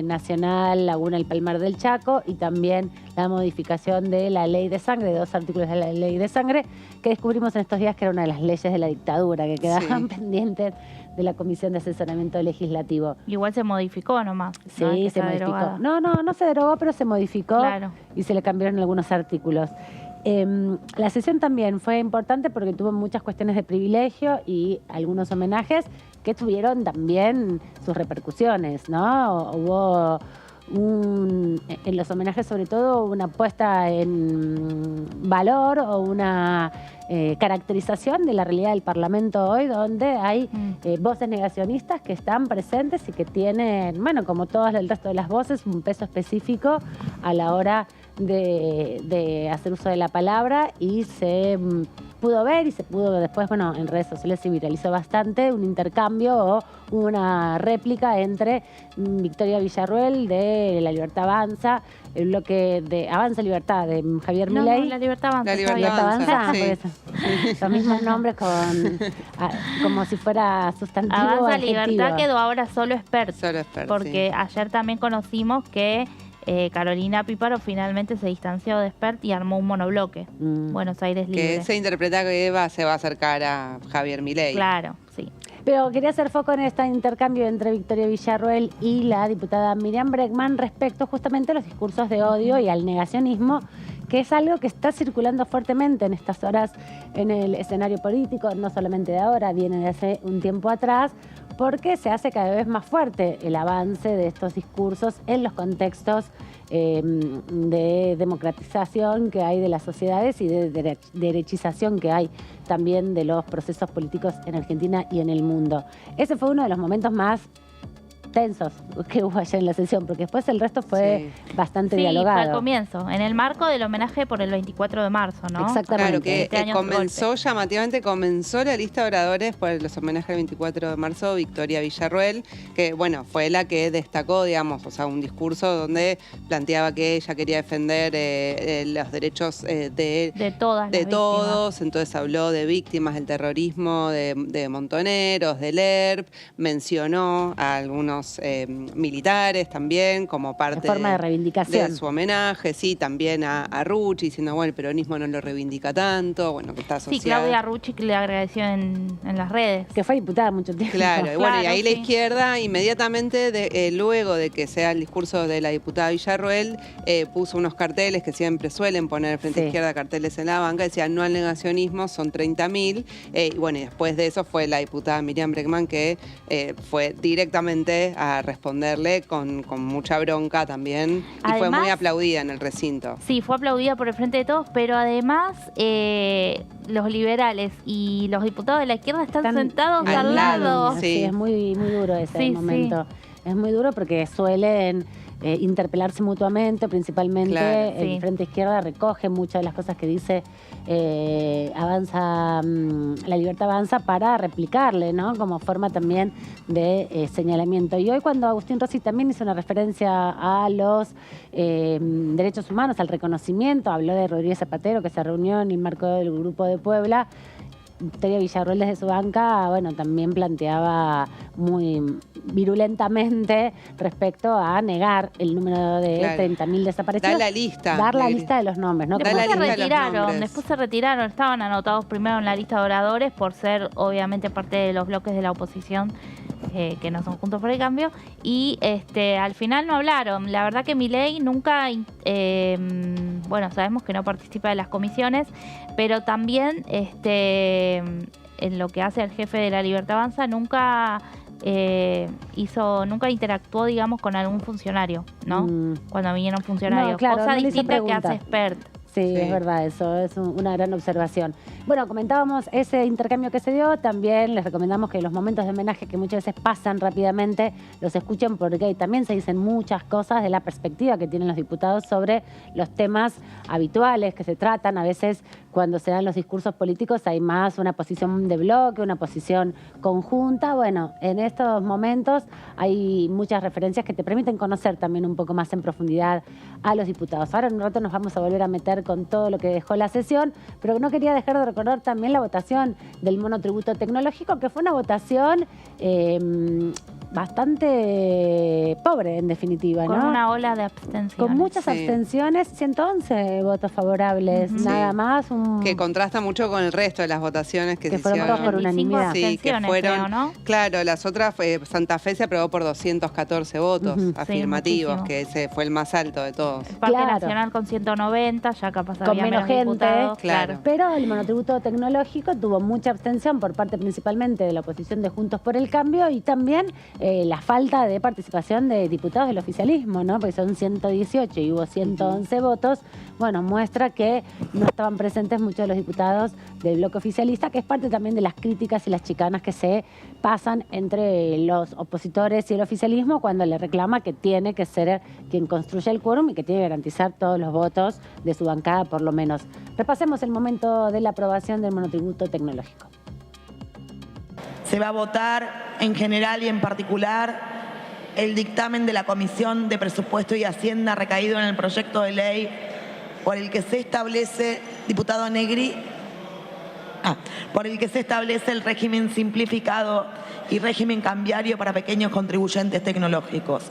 Speaker 1: Nacional Laguna El Palmar del Chaco y también la modificación de la ley de sangre, de 2 artículos de la ley de sangre, que descubrimos en estos días que era una de las leyes de la dictadura, que quedaban pendientes de la Comisión de Asesoramiento Legislativo.
Speaker 3: Igual se modificó nomás.
Speaker 1: Sí, se modificó. No se derogó, pero se modificó.
Speaker 3: Claro.
Speaker 1: Y se le cambiaron algunos artículos. La sesión también fue importante porque tuvo muchas cuestiones de privilegio y algunos homenajes que tuvieron también sus repercusiones, ¿no? Hubo en los homenajes sobre todo una puesta en valor o una caracterización de la realidad del Parlamento hoy, donde hay voces negacionistas que están presentes y que tienen, bueno, como todas el resto de las voces, un peso específico a la hora de hacer uso de la palabra, y se pudo ver y se pudo después, bueno, en redes sociales se viralizó bastante un intercambio o una réplica entre Victoria Villarruel de La Libertad Avanza, el bloque de Avanza Libertad de Javier Milei.
Speaker 3: No, La Libertad Avanza.
Speaker 4: La Libertad Avanza, sí.
Speaker 1: Pues, los mismos nombres como si fuera sustantivo.
Speaker 3: Avanza
Speaker 1: adjetivo.
Speaker 3: Libertad quedó ahora solo Spert.
Speaker 4: Solo Spert,
Speaker 3: porque
Speaker 4: sí.
Speaker 3: ayer también conocimos que Carolina Píparo finalmente se distanció de Spert y armó un monobloque. Buenos Aires Libre.
Speaker 4: Que se interpreta que Eva se va a acercar a Javier Milei.
Speaker 3: Claro, sí.
Speaker 1: Pero quería hacer foco en este intercambio entre Victoria Villarruel y la diputada Miriam Bregman respecto justamente a los discursos de odio y al negacionismo, que es algo que está circulando fuertemente en estas horas en el escenario político, no solamente de ahora, viene de hace un tiempo atrás, porque se hace cada vez más fuerte el avance de estos discursos en los contextos de democratización que hay de las sociedades y de derechización que hay también de los procesos políticos en Argentina y en el mundo. Ese fue uno de los momentos más tensos que hubo ayer en la sesión, porque después el resto fue bastante dialogado.
Speaker 3: Sí, fue al comienzo, en el marco del homenaje por el 24 de marzo, ¿no?
Speaker 1: Exactamente.
Speaker 4: Claro, que
Speaker 3: Este año
Speaker 4: llamativamente comenzó la lista de oradores por los homenajes del 24 de marzo, Victoria Villarruel, que bueno, fue la que destacó, digamos, o sea, un discurso donde planteaba que ella quería defender los derechos de todos, entonces habló de víctimas del terrorismo, de montoneros, del ERP, mencionó a algunos militares también como parte
Speaker 1: de forma de reivindicación
Speaker 4: de su homenaje, sí, también a Rucci, diciendo, bueno, el peronismo no lo reivindica tanto, bueno, que está asociado.
Speaker 3: Sí, Claudia Rucci que le agradeció en las redes.
Speaker 1: Que fue diputada mucho tiempo.
Speaker 4: Claro, y bueno, y ahí la izquierda inmediatamente, luego de que sea el discurso de la diputada Villarruel, puso unos carteles que siempre suelen poner el Frente Izquierda, carteles en la banca, decían no al negacionismo, son 30.000, y bueno, y después de eso fue la diputada Miriam Bregman que fue directamente a responderle con mucha bronca también, y además, fue muy aplaudida en el recinto.
Speaker 3: Sí, fue aplaudida por el Frente de Todos, pero además los liberales y los diputados de la izquierda están sentados al lado.
Speaker 1: Sí, es muy, muy duro ese momento. Sí. Es muy duro porque suelen interpelarse mutuamente, principalmente el Frente Izquierda recoge muchas de las cosas que dice Avanza, La Libertad Avanza, para replicarle, ¿no? Como forma también de señalamiento. Y hoy cuando Agustín Rossi también hizo una referencia a los derechos humanos, al reconocimiento, habló de Rodríguez Zapatero, que se reunió en el marco del Grupo de Puebla, Victoria Villarruel desde su banca, bueno, también planteaba muy virulentamente respecto a negar el número de 30.000 desaparecidos.
Speaker 4: Dar la lista.
Speaker 1: Dar la lista de los nombres, ¿no?
Speaker 3: Después se retiraron, estaban anotados primero en la lista de oradores por ser obviamente parte de los bloques de la oposición, que no son Juntos por el Cambio, y al final no hablaron. La verdad que Milei nunca, bueno, sabemos que no participa de las comisiones, pero también en lo que hace el jefe de La Libertad Avanza nunca nunca interactuó, digamos, con algún funcionario, ¿no? Cuando vinieron funcionarios,
Speaker 1: no, claro,
Speaker 3: cosa
Speaker 1: no
Speaker 3: distinta que hace Spert.
Speaker 1: Sí, es verdad, eso es una gran observación. Bueno, comentábamos ese intercambio que se dio, también les recomendamos que los momentos de homenaje que muchas veces pasan rápidamente, los escuchen porque también se dicen muchas cosas de la perspectiva que tienen los diputados sobre los temas habituales que se tratan. A veces cuando se dan los discursos políticos hay más una posición de bloque, una posición conjunta. Bueno, en estos momentos hay muchas referencias que te permiten conocer también un poco más en profundidad a los diputados. Ahora en un rato nos vamos a volver a meter con todo lo que dejó la sesión, pero no quería dejar de recordar también la votación del monotributo tecnológico, que fue una votación bastante pobre, en definitiva, ¿no?
Speaker 3: Con una ola de abstenciones.
Speaker 1: Con muchas abstenciones, 111 votos favorables, nada más.
Speaker 4: Que contrasta mucho con el resto de las votaciones que se
Speaker 1: fueron
Speaker 4: hicieron.
Speaker 1: todas por unanimidad.
Speaker 4: Sí, que fueron,
Speaker 3: creo, ¿no?
Speaker 4: claro, las otras, Santa Fe se aprobó por 214 votos afirmativos,
Speaker 3: sí,
Speaker 4: que ese fue el más alto de todos.
Speaker 3: El Parque Nacional con 190, ya capaz
Speaker 1: con
Speaker 3: había
Speaker 1: menos gente,
Speaker 3: diputados,
Speaker 4: claro.
Speaker 1: Pero el monotributo tecnológico tuvo mucha abstención por parte principalmente de la oposición de Juntos por el Cambio y también la falta de participación de diputados del oficialismo, ¿no? Porque son 118 y hubo 111 votos. Bueno, muestra que no estaban presentes muchos de los diputados del bloque oficialista, que es parte también de las críticas y las chicanas que se pasan entre los opositores y el oficialismo cuando le reclama que tiene que ser quien construya el quórum y que tiene que garantizar todos los votos de su bancada, por lo menos. Repasemos el momento de la aprobación del monotributo tecnológico.
Speaker 11: Se va a votar en general y en particular el dictamen de la Comisión de Presupuesto y Hacienda recaído en el proyecto de ley por el que se establece, diputado Negri, por el que se establece el régimen simplificado y régimen cambiario para pequeños contribuyentes tecnológicos.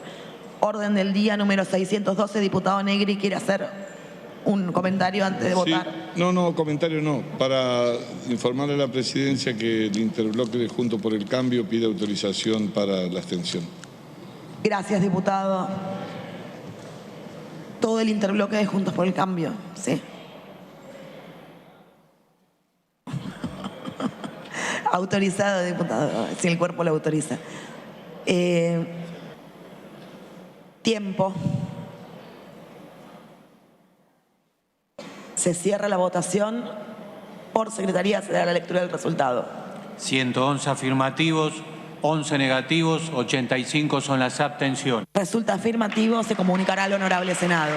Speaker 11: Orden del día número 612, diputado Negri, ¿quiere hacer un comentario antes de votar?
Speaker 12: No, comentario no. Para informarle a la presidencia que el interbloque de Juntos por el Cambio pide autorización para la abstención.
Speaker 11: Gracias, diputado. Todo el interbloque de Juntos por el Cambio, sí. Autorizado, diputado, si el cuerpo lo autoriza. Tiempo. Se cierra la votación. Por secretaría se da la lectura del resultado.
Speaker 10: 111 afirmativos, 11 negativos, 85 son las abstenciones.
Speaker 11: Resulta afirmativo, se comunicará al Honorable Senado.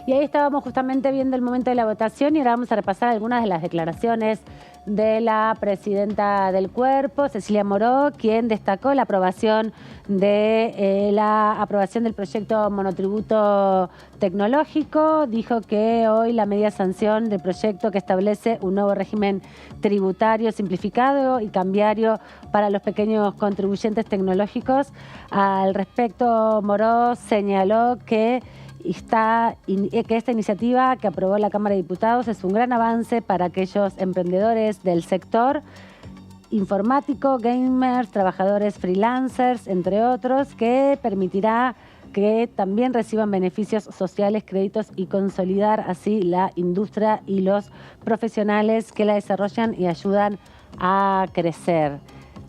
Speaker 1: Y ahí estábamos justamente viendo el momento de la votación y ahora vamos a repasar algunas de las declaraciones de la presidenta del cuerpo, Cecilia Moró, quien destacó la aprobación del proyecto monotributo tecnológico. Dijo que hoy la media sanción del proyecto que establece un nuevo régimen tributario simplificado y cambiario para los pequeños contribuyentes tecnológicos. Al respecto, Moró señaló que esta iniciativa que aprobó la Cámara de Diputados es un gran avance para aquellos emprendedores del sector informático, gamers, trabajadores freelancers, entre otros, que permitirá que también reciban beneficios sociales, créditos y consolidar así la industria y los profesionales que la desarrollan y ayudan a crecer.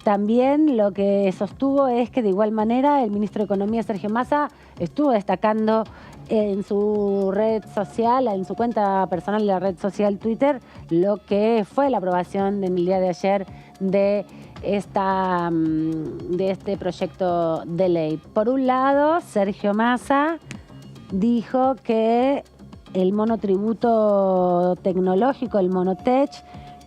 Speaker 1: También lo que sostuvo es que de igual manera el ministro de Economía, Sergio Massa, estuvo destacando en su red social, en su cuenta personal de la red social Twitter, lo que fue la aprobación en el día de ayer de este proyecto de ley. Por un lado, Sergio Massa dijo que el monotributo tecnológico, el Monotech,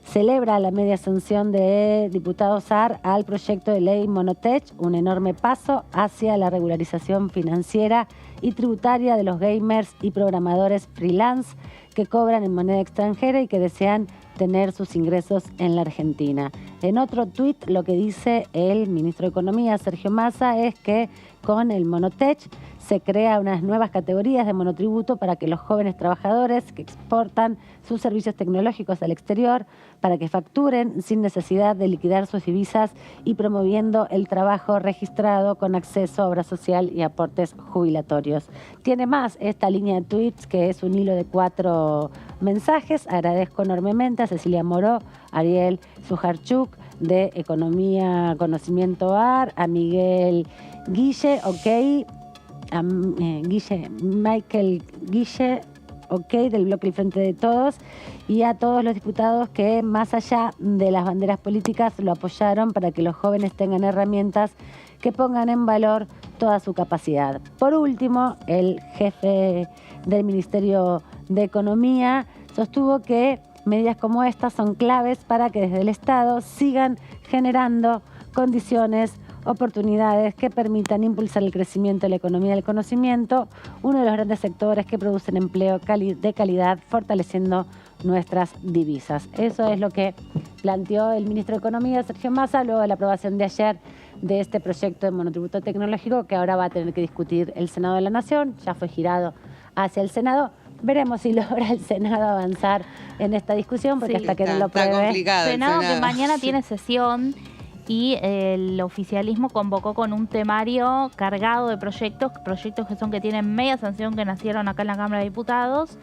Speaker 1: celebra la media sanción de diputados AR al proyecto de ley Monotech, un enorme paso hacia la regularización financiera y tributaria de los gamers y programadores freelance que cobran en moneda extranjera y que desean tener sus ingresos en la Argentina. En otro tuit, lo que dice el ministro de Economía, Sergio Massa, es que con el Monotech se crea unas nuevas categorías de monotributo para que los jóvenes trabajadores que exportan sus servicios tecnológicos al exterior, para que facturen sin necesidad de liquidar sus divisas y promoviendo el trabajo registrado con acceso a obra social y aportes jubilatorios. Tiene más esta línea de tweets, que es un hilo de 4 mensajes. Agradezco enormemente a Cecilia Moró, a Ariel Sujarchuk de Economía Conocimiento AR, a Miguel Guille, a Michael Guille, del bloque El Frente de Todos, y a todos los diputados que más allá de las banderas políticas lo apoyaron para que los jóvenes tengan herramientas que pongan en valor toda su capacidad. Por último, el jefe del Ministerio de Economía sostuvo que medidas como estas son claves para que desde el Estado sigan generando condiciones, oportunidades que permitan impulsar el crecimiento de la economía del conocimiento, uno de los grandes sectores que producen empleo de calidad, fortaleciendo nuestras divisas. Eso es lo que planteó el ministro de Economía, Sergio Massa, luego de la aprobación de ayer de este proyecto de monotributo tecnológico que ahora va a tener que discutir el Senado de la Nación. Ya fue girado hacia el Senado. Veremos si logra el Senado avanzar en esta discusión, porque hasta que no lo pruebe...
Speaker 4: Está complicado el
Speaker 3: Senado
Speaker 4: Senado.
Speaker 3: que mañana tiene sesión y el oficialismo convocó con un temario cargado de proyectos que tienen media sanción, que nacieron acá en la Cámara de Diputados.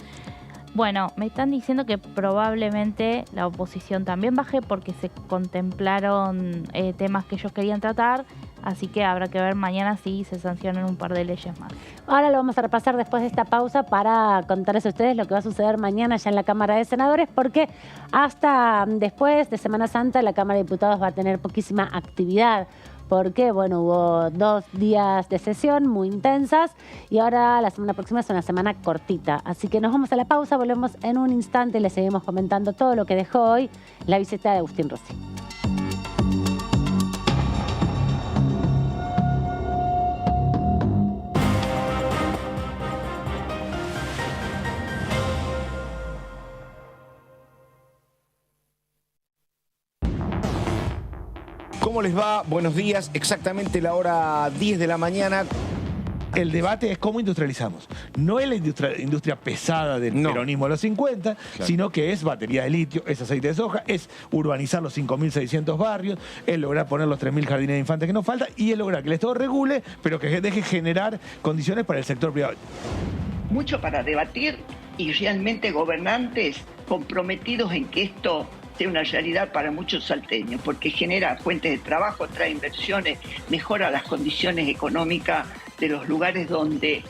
Speaker 3: Bueno, me están diciendo que probablemente la oposición también baje porque se contemplaron temas que ellos querían tratar, así que habrá que ver mañana si se sancionan un par de leyes más.
Speaker 1: Ahora lo vamos a repasar después de esta pausa para contarles a ustedes lo que va a suceder mañana ya en la Cámara de Senadores, porque hasta después de Semana Santa la Cámara de Diputados va a tener poquísima actividad, porque bueno, hubo 2 días de sesión muy intensas y ahora la semana próxima es una semana cortita. Así que nos vamos a la pausa, volvemos en un instante y les seguimos comentando todo lo que dejó hoy la visita de Agustín Rossi.
Speaker 13: ¿Cómo les va? Buenos días. Exactamente la hora 10 de la mañana.
Speaker 14: El debate es cómo industrializamos. No es la industria pesada del peronismo de los 50, sino que es batería de litio, es aceite de soja, es urbanizar los 5.600 barrios, es lograr poner los 3.000 jardines de infantes que nos faltan y es lograr que el Estado regule, pero que deje generar condiciones para el sector privado.
Speaker 15: Mucho para debatir y realmente gobernantes comprometidos en que esto sea una realidad para muchos salteños, porque genera fuentes de trabajo, trae inversiones, mejora las condiciones económicas de los lugares donde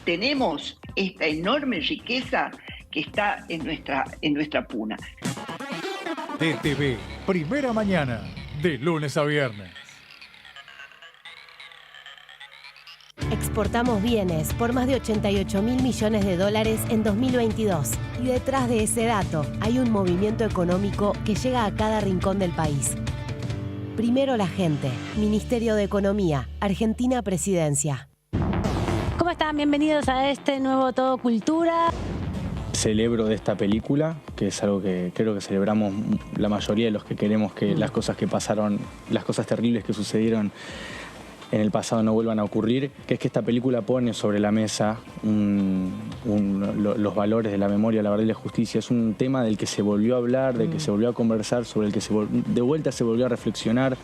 Speaker 15: tenemos esta enorme riqueza que está en nuestra puna.
Speaker 2: DTV, primera mañana, de lunes a viernes.
Speaker 16: Exportamos bienes por más de 88.000 millones de dólares en 2022. Y detrás de ese dato hay un movimiento económico que llega a cada rincón del país. Primero la gente. Ministerio de Economía. Argentina Presidencia.
Speaker 1: ¿Cómo están? Bienvenidos a este nuevo Todo Cultura.
Speaker 17: Celebro de esta película, que es algo que creo que celebramos la mayoría de los que queremos que las cosas que pasaron, las cosas terribles que sucedieron en el pasado no vuelvan a ocurrir, que es que esta película pone sobre la mesa los valores de la memoria, la verdad y la justicia. Es un tema del que se volvió a hablar, del que se volvió a conversar, sobre el que de vuelta se volvió a reflexionar.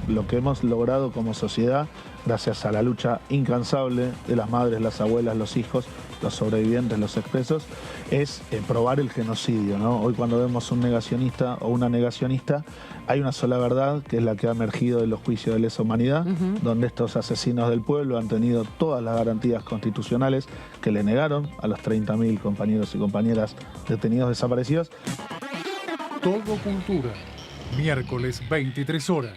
Speaker 18: Lo que hemos logrado como sociedad, gracias a la lucha incansable de las madres, las abuelas, los hijos, los sobrevivientes, los expresos, es probar el genocidio, ¿no? Hoy cuando vemos un negacionista o una negacionista, hay una sola verdad, que es la que ha emergido de los juicios de lesa humanidad, donde estos asesinos del pueblo han tenido todas las garantías constitucionales que le negaron a los 30.000 compañeros y compañeras detenidos desaparecidos.
Speaker 2: Todo Cultura, miércoles 23 horas.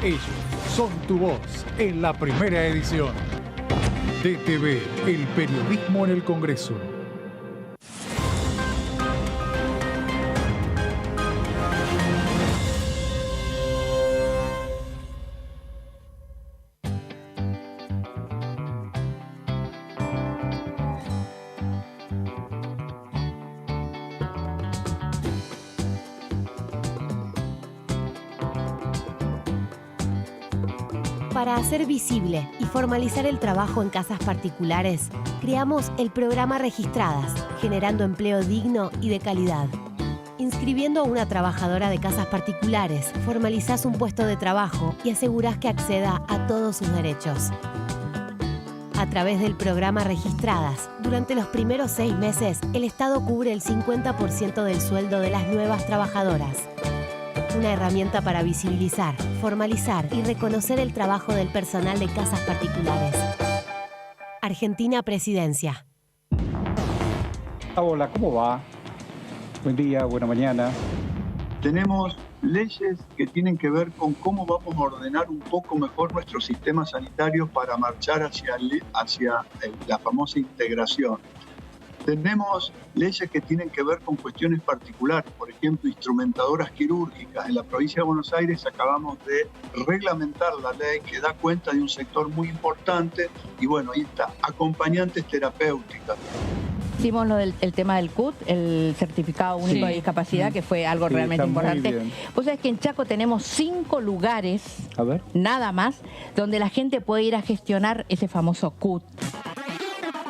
Speaker 2: Ellos son tu voz en la primera edición. DTV, el periodismo en el Congreso.
Speaker 16: Para hacer visible y formalizar el trabajo en casas particulares, creamos el programa Registradas, generando empleo digno y de calidad. Inscribiendo a una trabajadora de casas particulares, formalizás un puesto de trabajo y asegurás que acceda a todos sus derechos. A través del programa Registradas, durante los primeros 6 meses, el Estado cubre el 50% del sueldo de las nuevas trabajadoras. Una herramienta para visibilizar, formalizar y reconocer el trabajo del personal de casas particulares. Argentina Presidencia.
Speaker 19: Hola, ¿cómo va? Buen día, buena mañana.
Speaker 20: Tenemos
Speaker 19: leyes que tienen que ver con cómo vamos a ordenar un poco mejor nuestro sistema sanitario para marchar hacia la famosa integración. Tenemos leyes que tienen que ver con cuestiones particulares, por ejemplo, instrumentadoras quirúrgicas. En la provincia de Buenos Aires acabamos de reglamentar la ley que da cuenta de un sector muy importante y bueno, ahí está, acompañantes terapéuticas.
Speaker 20: Hicimos el tema del CUT, el Certificado Único de Discapacidad, que fue algo realmente importante. Vos sabés que en Chaco tenemos 5 lugares, nada más, donde la gente puede ir a gestionar ese famoso CUT.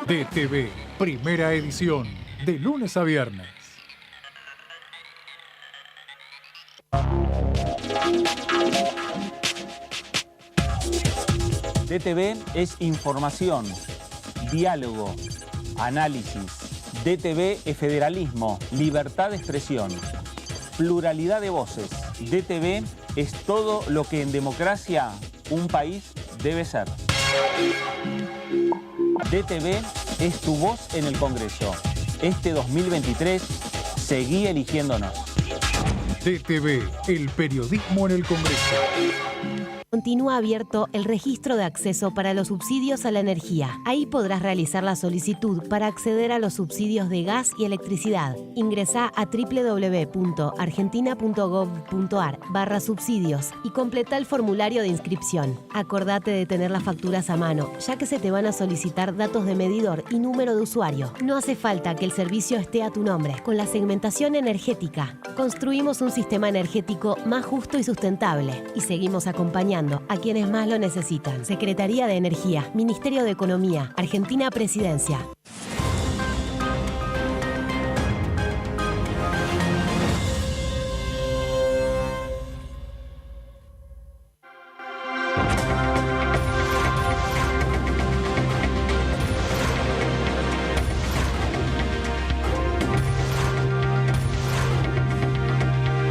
Speaker 2: DTV, primera edición, de lunes a viernes.
Speaker 21: DTV es información, diálogo, análisis. DTV es federalismo, libertad de expresión, pluralidad de voces. DTV es todo lo que en democracia un país debe ser. DTV es tu voz en el Congreso. Este 2023, seguí eligiéndonos.
Speaker 2: DTV, el periodismo en el Congreso.
Speaker 16: Continúa abierto el registro de acceso para los subsidios a la energía. Ahí podrás realizar la solicitud para acceder a los subsidios de gas y electricidad. Ingresá a www.argentina.gov.ar/subsidios y completa el formulario de inscripción. Acordate de tener las facturas a mano, ya que se te van a solicitar datos de medidor y número de usuario. No hace falta que el servicio esté a tu nombre. Con la segmentación energética, construimos un sistema energético más justo y sustentable y seguimos acompañando a quienes más lo necesitan. Secretaría de Energía, Ministerio de Economía, Argentina Presidencia.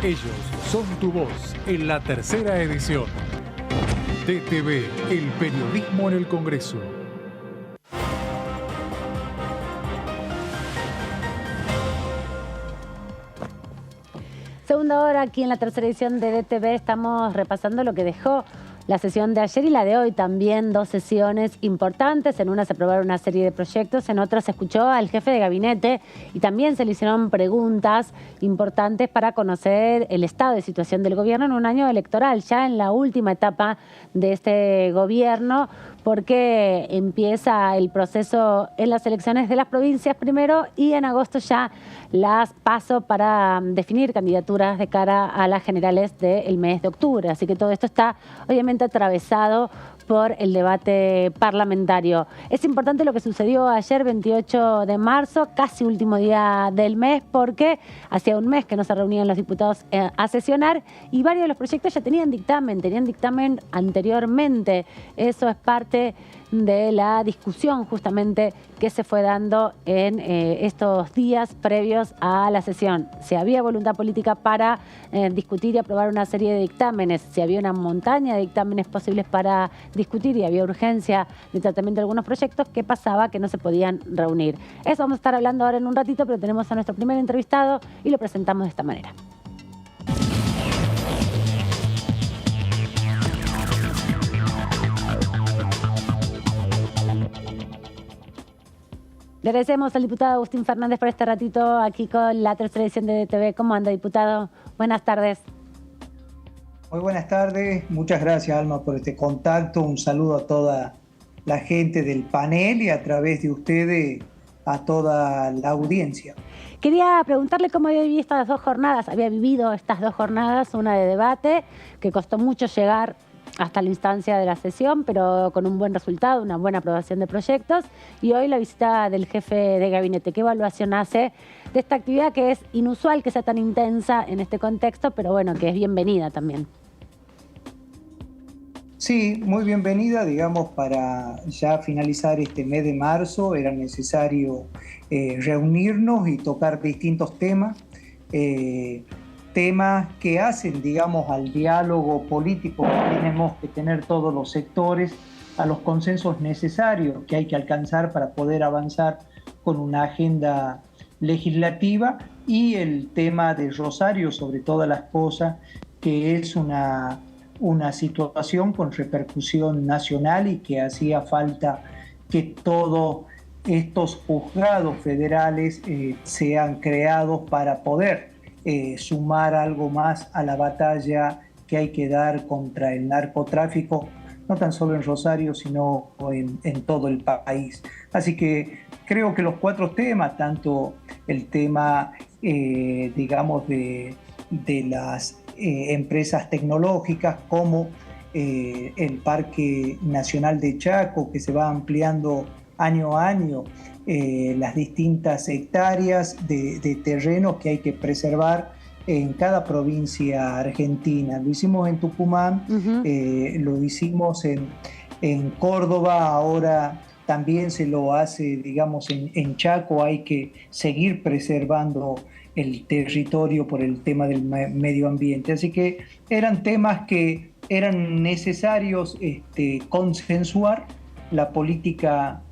Speaker 2: Ellos son tu voz en la tercera edición. DTV, el periodismo en el Congreso.
Speaker 1: Segunda hora aquí en la tercera edición de DTV. Estamos repasando lo que dejó la sesión de ayer y la de hoy. También 2 sesiones importantes. En una se aprobaron una serie de proyectos, en otra se escuchó al jefe de gabinete y también se le hicieron preguntas importantes para conocer el estado de situación del gobierno en un año electoral, ya en la última etapa de este gobierno, porque empieza el proceso en las elecciones de las provincias primero y en agosto ya las PASO para definir candidaturas de cara a las generales del mes de octubre. Así que todo esto está obviamente atravesado por el debate parlamentario. Es importante lo que sucedió ayer, 28 de marzo, casi último día del mes, porque hacía un mes que no se reunían los diputados a sesionar y varios de los proyectos ya tenían dictamen anteriormente. Eso es parte de la discusión justamente que se fue dando en estos días previos a la sesión. Si había voluntad política para discutir y aprobar una serie de dictámenes, si había una montaña de dictámenes posibles para discutir y había urgencia de tratamiento de algunos proyectos, ¿qué pasaba? Que no se podían reunir. Eso vamos a estar hablando ahora en un ratito, pero tenemos a nuestro primer entrevistado y lo presentamos de esta manera. Le agradecemos al diputado Agustín Fernández por este ratito aquí con la tercera edición de DTV. ¿Cómo anda, diputado? Buenas tardes.
Speaker 22: Muy buenas tardes. Muchas gracias, Alma, por este contacto. Un saludo a toda la gente del panel y a través de ustedes a toda la audiencia.
Speaker 1: Quería preguntarle cómo había vivido estas 2 jornadas. Había vivido estas 2 jornadas, una de debate, que costó mucho llegar hasta la instancia de la sesión, pero con un buen resultado, una buena aprobación de proyectos. Y hoy la visita del jefe de gabinete. ¿Qué evaluación hace de esta actividad que es inusual que sea tan intensa en este contexto, pero bueno, que es bienvenida también?
Speaker 22: Sí, muy bienvenida, digamos, para ya finalizar este mes de marzo era necesario reunirnos y tocar distintos temas. Temas que hacen, digamos, al diálogo político que tenemos que tener todos los sectores, a los consensos necesarios que hay que alcanzar para poder avanzar con una agenda legislativa y el tema de Rosario, sobre todas las cosas, que es una situación con repercusión nacional y que hacía falta que todos estos juzgados federales sean creados para poder sumar algo más a la batalla que hay que dar contra el narcotráfico, no tan solo en Rosario, sino en todo el país. Así que creo que los 4 temas, tanto el tema, digamos, de las empresas tecnológicas, como el Parque Nacional de Chaco, que se va ampliando año a año, las distintas hectáreas de terreno que hay que preservar en cada provincia argentina. Lo hicimos en Tucumán, lo hicimos en Córdoba, ahora también se lo hace, digamos, en Chaco. Hay que seguir preservando el territorio por el tema del medio ambiente. Así que eran temas que eran necesarios consensuar. La política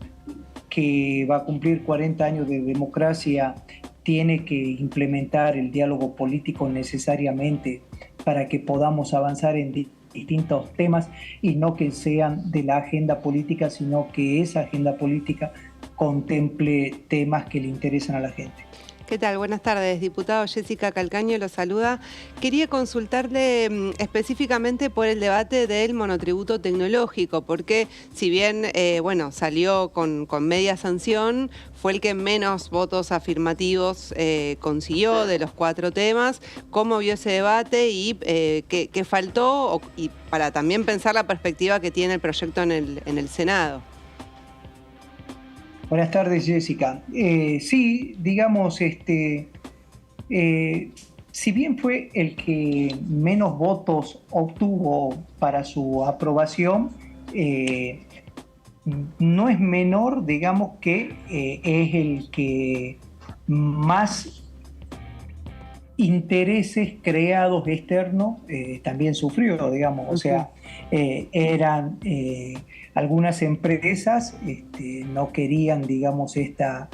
Speaker 22: que va a cumplir 40 años de democracia tiene que implementar el diálogo político necesariamente para que podamos avanzar en distintos temas y no que sean de la agenda política, sino que esa agenda política contemple temas que le interesan a la gente.
Speaker 4: ¿Qué tal? Buenas tardes, diputado. Jessica Calcaño lo saluda. Quería consultarle específicamente por el debate del monotributo tecnológico, porque si bien salió con media sanción, fue el que menos votos afirmativos consiguió de los 4 temas. ¿Cómo vio ese debate y qué faltó? Y para también pensar la perspectiva que tiene el proyecto en el Senado.
Speaker 22: Buenas tardes, Jessica. Sí, digamos, si bien fue el que menos votos obtuvo para su aprobación, no es menor, digamos, que es el que más intereses creados externos también sufrió, digamos. O sea, eran algunas empresas no querían, digamos, esta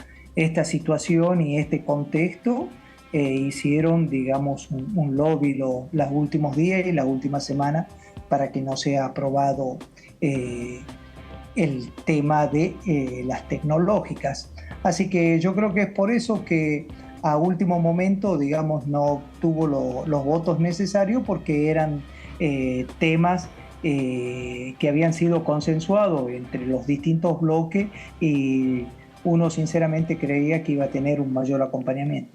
Speaker 22: situación y este contexto, hicieron, digamos, un lobby los últimos días y la última semana para que no sea aprobado el tema de las tecnológicas. Así que yo creo que es por eso que a último momento, digamos, no obtuvo los votos necesarios, porque eran temas que habían sido consensuados entre los distintos bloques y uno sinceramente creía que iba a tener un mayor acompañamiento.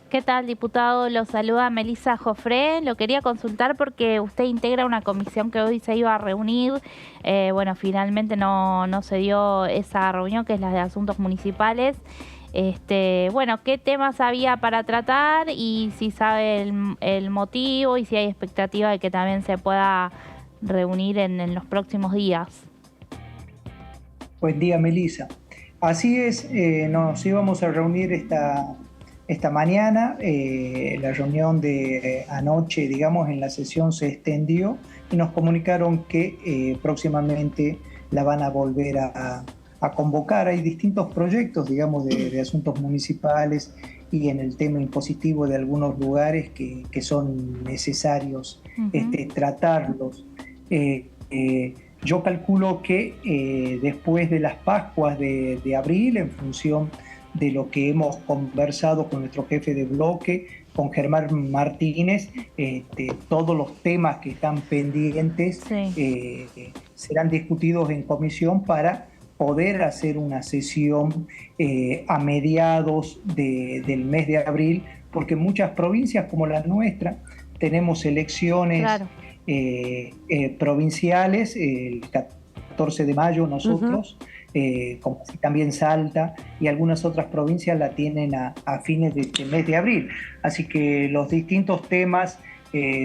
Speaker 3: ¿Qué tal, diputado? Lo saluda Melissa Jofré. Lo quería consultar porque usted integra una comisión que hoy se iba a reunir. Finalmente no se dio esa reunión, que es la de asuntos municipales. ¿Qué temas había para tratar y si sabe el motivo y si hay expectativa de que también se pueda reunir en los próximos días?
Speaker 22: Buen día, Melissa. Así es, nos íbamos a reunir esta mañana. La reunión de anoche, digamos, en la sesión se extendió y nos comunicaron que próximamente la van a volver a convocar. Hay distintos proyectos, digamos, de asuntos municipales y en el tema impositivo de algunos lugares que son necesarios tratarlos. Yo calculo que después de las Pascuas de abril, en función de lo que hemos conversado con nuestro jefe de bloque, con Germán Martínez, todos los temas que están pendientes serán discutidos en comisión para poder hacer una sesión a mediados del mes de abril, porque en muchas provincias como la nuestra tenemos elecciones provinciales, el 14 de mayo nosotros, como también Salta y algunas otras provincias la tienen a fines de este mes de abril. Así que los distintos temas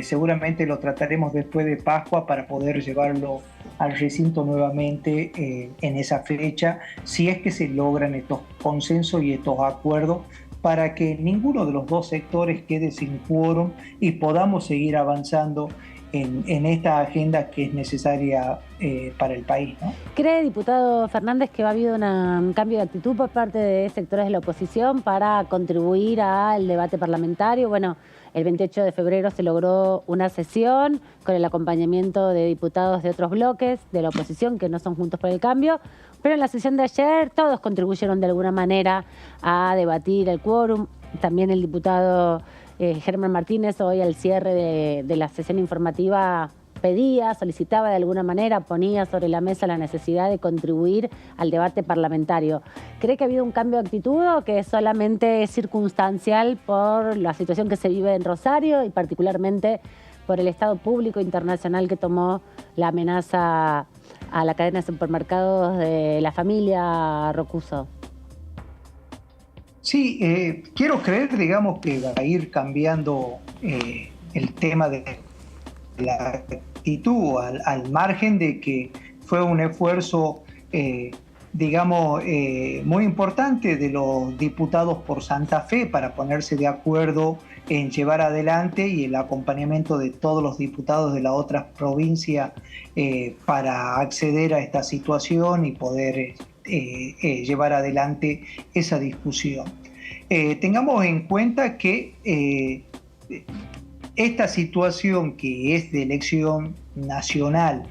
Speaker 22: seguramente los trataremos después de Pascua para poder llevarlo al recinto nuevamente en esa fecha, si es que se logran estos consensos y estos acuerdos, para que ninguno de los dos sectores quede sin quórum y podamos seguir avanzando en esta agenda que es necesaria para el país, ¿no?
Speaker 1: ¿Cree, diputado Fernández, que va a haber un cambio de actitud por parte de sectores de la oposición para contribuir al debate parlamentario? Bueno, el 28 de febrero se logró una sesión con el acompañamiento de diputados de otros bloques de la oposición que no son Juntos por el Cambio, pero en la sesión de ayer todos contribuyeron de alguna manera a debatir el quórum. También el diputado Germán Martínez hoy al cierre de la sesión informativa solicitaba de alguna manera, ponía sobre la mesa la necesidad de contribuir al debate parlamentario. ¿Cree que ha habido un cambio de actitud o que es solamente circunstancial por la situación que se vive en Rosario y particularmente por el estado público internacional que tomó la amenaza a la cadena de supermercados de la familia Rocuso?
Speaker 22: Sí, quiero creer, digamos, que va a ir cambiando el tema de la actitud, al margen de que fue un esfuerzo, digamos, muy importante de los diputados por Santa Fe para ponerse de acuerdo en llevar adelante y el acompañamiento de todos los diputados de las otras provincias para acceder a esta situación y poder llevar adelante esa discusión. Tengamos en cuenta que esta situación que es de elección nacional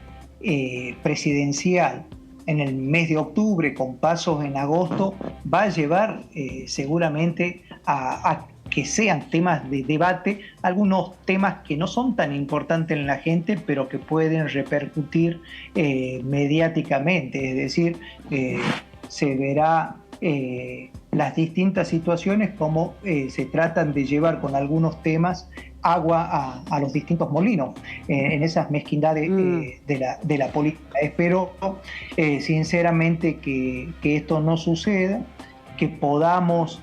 Speaker 22: presidencial en el mes de octubre con pasos en agosto va a llevar seguramente a que sean temas de debate, algunos temas que no son tan importantes en la gente, pero que pueden repercutir mediáticamente, es decir, se verá las distintas situaciones como se tratan de llevar con algunos temas agua a los distintos molinos en esas mezquindades de la política. Espero sinceramente que esto no suceda, que podamos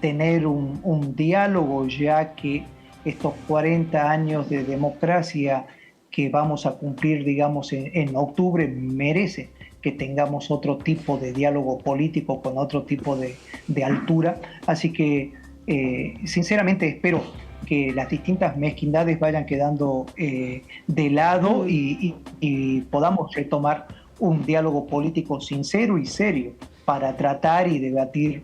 Speaker 22: tener un diálogo, ya que estos 40 años de democracia que vamos a cumplir, digamos, en octubre merecen que tengamos otro tipo de diálogo político con otro tipo de altura. Así que sinceramente espero que las distintas mezquindades vayan quedando de lado y podamos retomar un diálogo político sincero y serio para tratar y debatir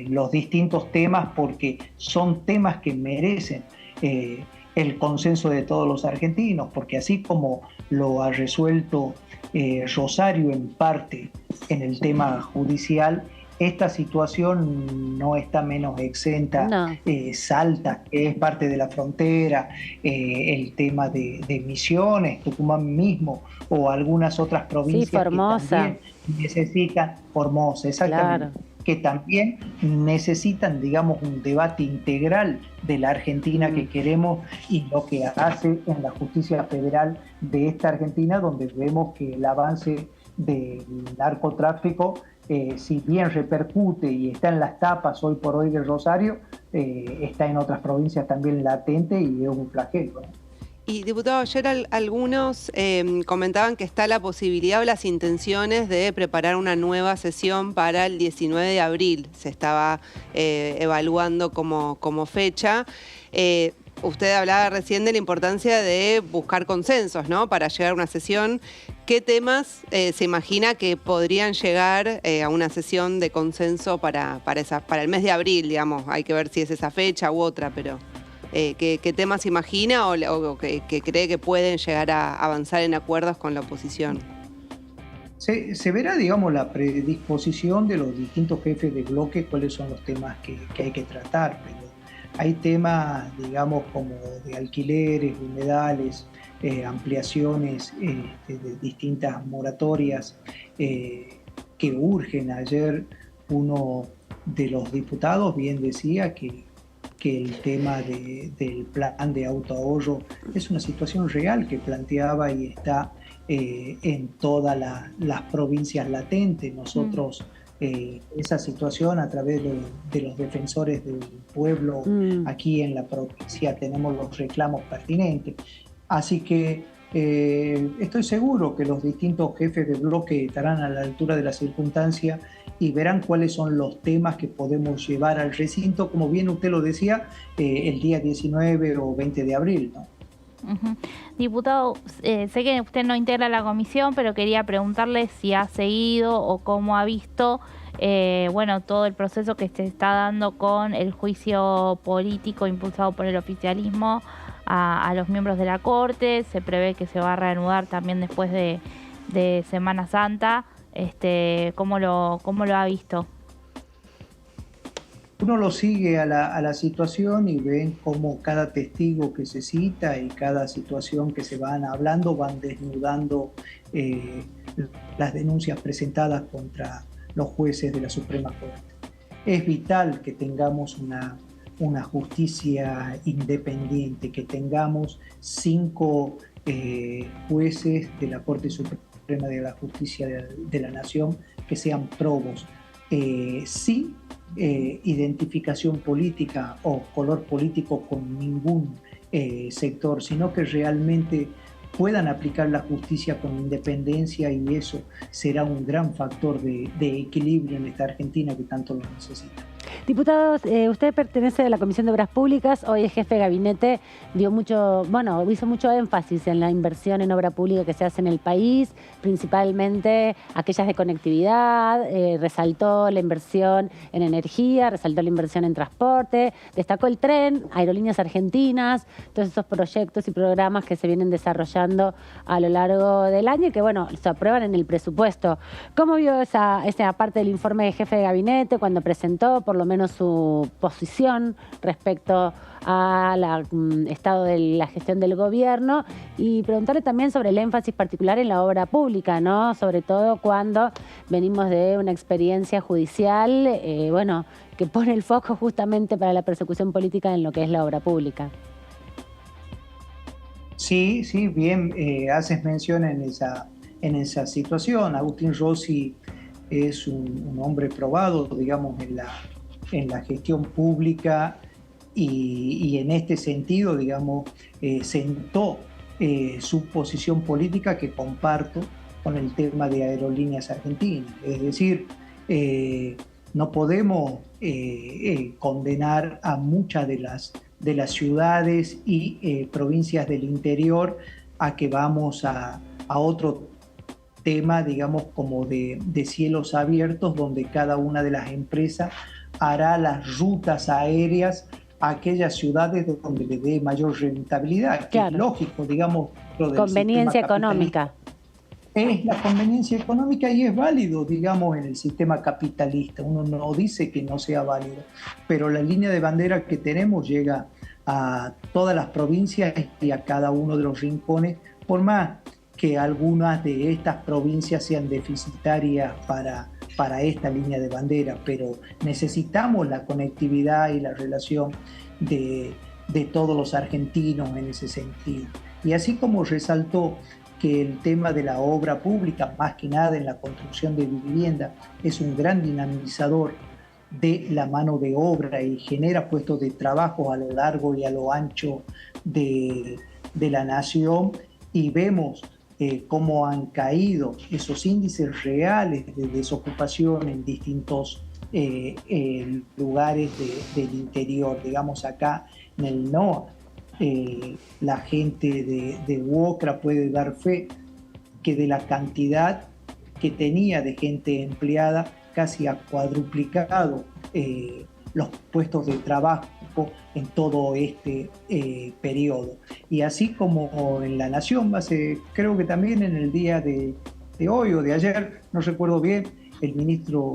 Speaker 22: los distintos temas, porque son temas que merecen el consenso de todos los argentinos, porque así como lo ha resuelto Rosario en parte en el tema judicial, esta situación no está menos exenta. No. Salta, que es parte de la frontera, el tema de Misiones, Tucumán mismo, o algunas otras provincias que también necesitan, Formosa, exactamente, claro, que también necesitan, digamos, un debate integral de la Argentina que queremos y lo que hace en la justicia federal de esta Argentina, donde vemos que el avance del narcotráfico, si bien repercute y está en las tapas hoy por hoy de Rosario, está en otras provincias también latente y es un flagelo, ¿no?
Speaker 4: Y diputado, ayer algunos comentaban que está la posibilidad o las intenciones de preparar una nueva sesión para el 19 de abril. Se estaba evaluando como fecha. Usted hablaba recién de la importancia de buscar consensos, ¿no?, para llegar a una sesión. ¿Qué temas se imagina que podrían llegar a una sesión de consenso para el mes de abril, digamos? Hay que ver si es esa fecha u otra, pero ¿qué temas se imagina o que cree que pueden llegar a avanzar en acuerdos con la oposición?
Speaker 22: Se verá, digamos, la predisposición de los distintos jefes de bloque, cuáles son los temas que hay que tratar, pero hay temas, digamos, como de alquileres, humedales, ampliaciones de distintas moratorias que urgen. Ayer uno de los diputados bien decía que el tema del plan de autoahorro es una situación real que planteaba y está en todas las provincias latentes. Nosotros esa situación a través de los defensores del pueblo aquí en la provincia tenemos los reclamos pertinentes. Así que estoy seguro que los distintos jefes de bloque estarán a la altura de la circunstancia y verán cuáles son los temas que podemos llevar al recinto, como bien usted lo decía, el día 19 o 20 de abril, ¿no?
Speaker 3: Diputado, sé que usted no integra la comisión, pero quería preguntarle si ha seguido o cómo ha visto bueno, todo el proceso que se está dando con el juicio político impulsado por el oficialismo a los miembros de la Corte. Se prevé que se va a reanudar también después de Semana Santa. ¿Cómo lo ha visto?
Speaker 22: Uno lo sigue a la situación y ven cómo cada testigo que se cita y cada situación que se van hablando van desnudando las denuncias presentadas contra los jueces de la Suprema Corte. Es vital que tengamos una justicia independiente, que tengamos 5 jueces de la Corte Suprema de la Justicia de la Nación que sean probos, sin identificación política o color político con ningún sector, sino que realmente puedan aplicar la justicia con independencia, y eso será un gran factor de equilibrio en esta Argentina que tanto lo necesita.
Speaker 1: Diputados, usted pertenece a la Comisión de Obras Públicas, hoy es jefe de gabinete, hizo mucho énfasis en la inversión en obra pública que se hace en el país, principalmente aquellas de conectividad, resaltó la inversión en energía, resaltó la inversión en transporte, destacó el tren, Aerolíneas Argentinas, todos esos proyectos y programas que se vienen desarrollando a lo largo del año y que, bueno, se aprueban en el presupuesto. ¿Cómo vio esa parte del informe de jefe de gabinete cuando presentó por lo menos su posición respecto al estado de la gestión del gobierno? Y preguntarle también sobre el énfasis particular en la obra pública, ¿no? Sobre todo cuando venimos de una experiencia judicial, bueno, que pone el foco justamente para la persecución política en lo que es la obra pública.
Speaker 22: Sí, bien, haces mención en esa situación. Agustín Rossi es un hombre probado, digamos, en la gestión pública y en este sentido, digamos, sentó su posición política que comparto con el tema de Aerolíneas Argentinas. Es decir, no podemos condenar a muchas de las ciudades y provincias del interior a que vamos a otro tema, digamos, como de cielos abiertos, donde cada una de las empresas hará las rutas aéreas a aquellas ciudades donde le dé mayor rentabilidad, que es lógico, digamos.
Speaker 1: Conveniencia económica.
Speaker 22: Es la conveniencia económica y es válido, digamos, en el sistema capitalista. Uno no dice que no sea válido, pero la línea de bandera que tenemos llega a todas las provincias y a cada uno de los rincones, por más que algunas de estas provincias sean deficitarias para esta línea de bandera, pero necesitamos la conectividad y la relación de todos los argentinos en ese sentido. Y así como resaltó que el tema de la obra pública, más que nada en la construcción de vivienda, es un gran dinamizador de la mano de obra y genera puestos de trabajo a lo largo y a lo ancho de la nación, y vemos cómo han caído esos índices reales de desocupación en distintos lugares del interior. Digamos, acá en el NOA, la gente de UOCRA puede dar fe que de la cantidad que tenía de gente empleada, casi ha cuadruplicado los puestos de trabajo en todo este periodo. Y así como en La Nación, creo que también en el día de hoy o de ayer, no recuerdo bien, el ministro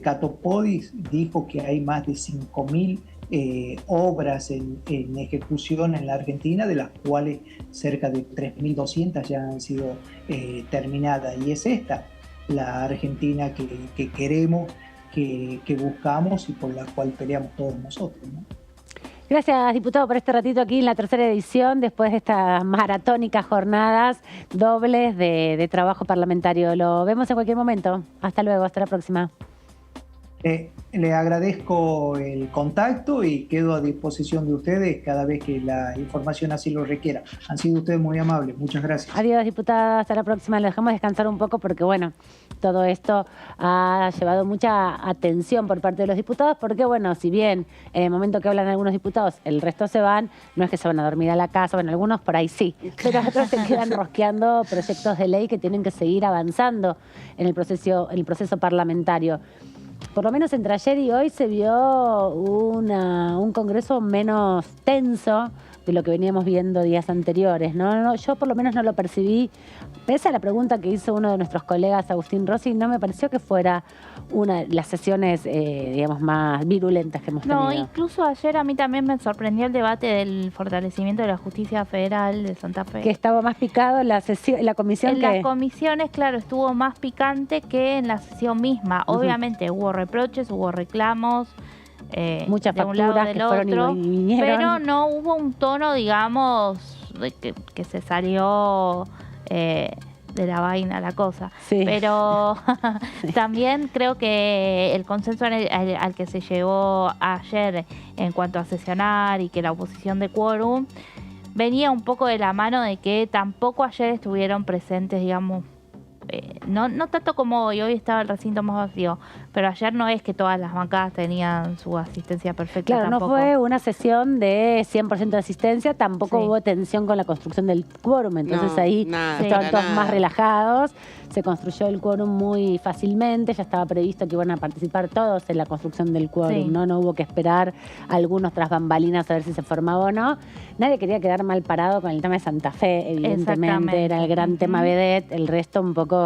Speaker 22: Catopodis dijo que hay más de 5.000 obras en ejecución en la Argentina, de las cuales cerca de 3.200 ya han sido terminadas. Y es esta la Argentina que queremos, que buscamos y por la cual peleamos todos nosotros, ¿no?
Speaker 1: Gracias, diputado, por este ratito aquí en la tercera edición, después de estas maratónicas jornadas dobles de trabajo parlamentario. Lo vemos en cualquier momento. Hasta luego, hasta la próxima.
Speaker 22: Le agradezco el contacto y quedo a disposición de ustedes cada vez que la información así lo requiera. Han sido ustedes muy amables. Muchas gracias.
Speaker 1: Adiós, diputada. Hasta la próxima. Le dejamos descansar un poco porque, bueno, todo esto ha llevado mucha atención por parte de los diputados porque, bueno, si bien en el momento que hablan algunos diputados el resto se van, no es que se van a dormir a la casa, bueno, algunos por ahí sí, pero otros se quedan rosqueando proyectos de ley que tienen que seguir avanzando en el proceso parlamentario. Por lo menos entre ayer y hoy se vio un Congreso menos tenso de lo que veníamos viendo días anteriores, ¿no? Yo por lo menos no lo percibí. Pese a la pregunta que hizo uno de nuestros colegas, Agustín Rossi, no me pareció que fuera una de las sesiones, digamos, más virulentas que hemos tenido.
Speaker 3: No, incluso ayer a mí también me sorprendió el debate del fortalecimiento de la justicia federal de Santa Fe.
Speaker 1: Que estaba más picado en la comisión.
Speaker 3: En las comisiones, claro, estuvo más picante que en la sesión misma. Obviamente hubo reproches, hubo reclamos.
Speaker 1: Muchas
Speaker 3: de un lado
Speaker 1: facturas
Speaker 3: del
Speaker 1: que fueron
Speaker 3: otro,
Speaker 1: y vinieron.
Speaker 3: pero no hubo un tono, digamos, de que se salió de la vaina la cosa.
Speaker 1: Sí.
Speaker 3: Pero también creo que el consenso al que se llegó ayer en cuanto a sesionar y que la oposición de quórum venía un poco de la mano de que tampoco ayer estuvieron presentes, digamos, no tanto como hoy estaba el recinto más vacío, pero ayer no es que todas las bancadas tenían su asistencia perfecta.
Speaker 1: Claro,
Speaker 3: tampoco.
Speaker 1: no fue una sesión de 100% de asistencia, tampoco hubo tensión con la construcción del quórum, entonces ahí estaban todos más relajados, se construyó el quórum muy fácilmente, ya estaba previsto que iban a participar todos en la construcción del quórum, no hubo que esperar algunos tras bambalinas a ver si se formaba o no. Nadie quería quedar mal parado con el tema de Santa Fe, evidentemente, era el gran tema vedette, el resto un poco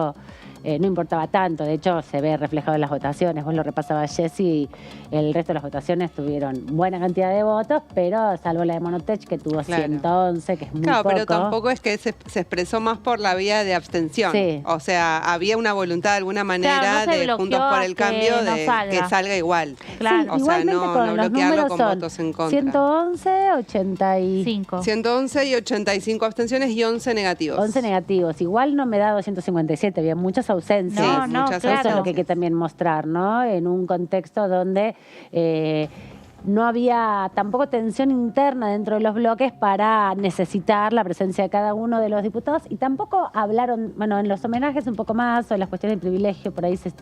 Speaker 1: no importaba tanto, de hecho se ve reflejado en las votaciones, vos lo repasabas Jessy, el resto de las votaciones tuvieron buena cantidad de votos, pero salvo la de Monotech que tuvo 111, que es muy poco.
Speaker 4: Pero tampoco es que se expresó más por la vía de abstención, o sea, había una voluntad de alguna manera de Juntos por el Cambio de que salga igual.
Speaker 1: Claro.
Speaker 4: O sea, no bloquearlo con
Speaker 1: son
Speaker 4: votos en contra.
Speaker 1: 111, 85.
Speaker 4: 111 y 85 abstenciones y 11 negativos.
Speaker 1: 11 negativos. Igual no me da 257, había muchas ausencias.
Speaker 4: Muchas
Speaker 1: Eso es lo que hay que también mostrar, ¿no? En un contexto donde no había tampoco tensión interna dentro de los bloques para necesitar la presencia de cada uno de los diputados y tampoco hablaron, bueno, en los homenajes un poco más o en las cuestiones de privilegio, por ahí se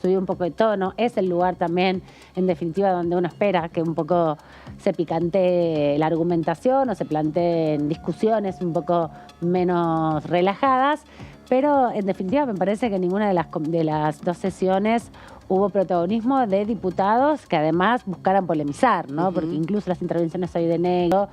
Speaker 1: subió un poco de tono. Es el lugar también, en definitiva, donde uno espera que un poco se picante la argumentación o se planteen discusiones un poco menos relajadas. Pero, en definitiva, me parece que ninguna de las dos sesiones hubo protagonismo de diputados que además buscaran polemizar, ¿no? Porque incluso las intervenciones hoy de Negro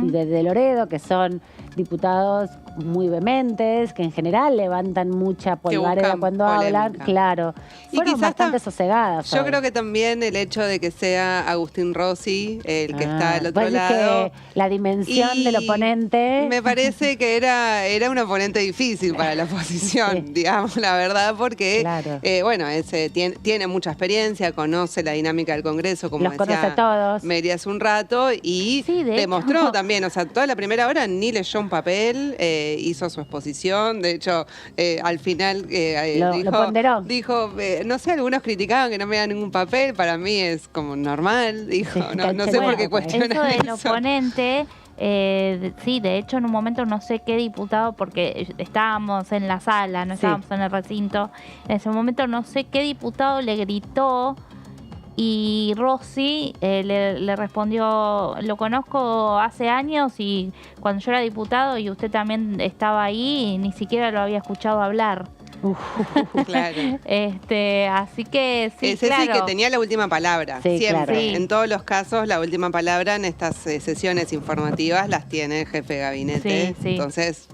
Speaker 1: y de Loredo, que son diputados muy vehementes, que en general levantan mucha polvareda cuando hablan, claro, fueron bastante sosegadas.
Speaker 4: Yo creo que también el hecho de que sea Agustín Rossi el que está al otro lado.
Speaker 1: Que la dimensión del oponente.
Speaker 4: Me parece que era un oponente difícil para la oposición, digamos, la verdad, porque, bueno, tiene mucha experiencia, conoce la dinámica del Congreso, como decía
Speaker 1: todos.
Speaker 4: Mary hace un rato, y demostró también, o sea, toda la primera hora ni leyó un papel, hizo su exposición, de hecho, al final
Speaker 1: lo ponderó.
Speaker 4: Dijo, no sé, algunos criticaban que no me da ningún papel, para mí es como normal, dijo, no sé por qué cuestionan
Speaker 3: eso. Del oponente... sí, de hecho en un momento no sé qué diputado, porque estábamos en la sala, no estábamos en el recinto, en ese momento no sé qué diputado le gritó y Rossi le respondió, lo conozco hace años y cuando yo era diputado y usted también estaba ahí y ni siquiera lo había escuchado hablar.
Speaker 4: Claro.
Speaker 3: Así que sí,
Speaker 4: es ese que tenía la última palabra, siempre.
Speaker 3: Sí.
Speaker 4: En todos los casos, la última palabra en estas sesiones informativas las tiene el jefe de gabinete. Entonces,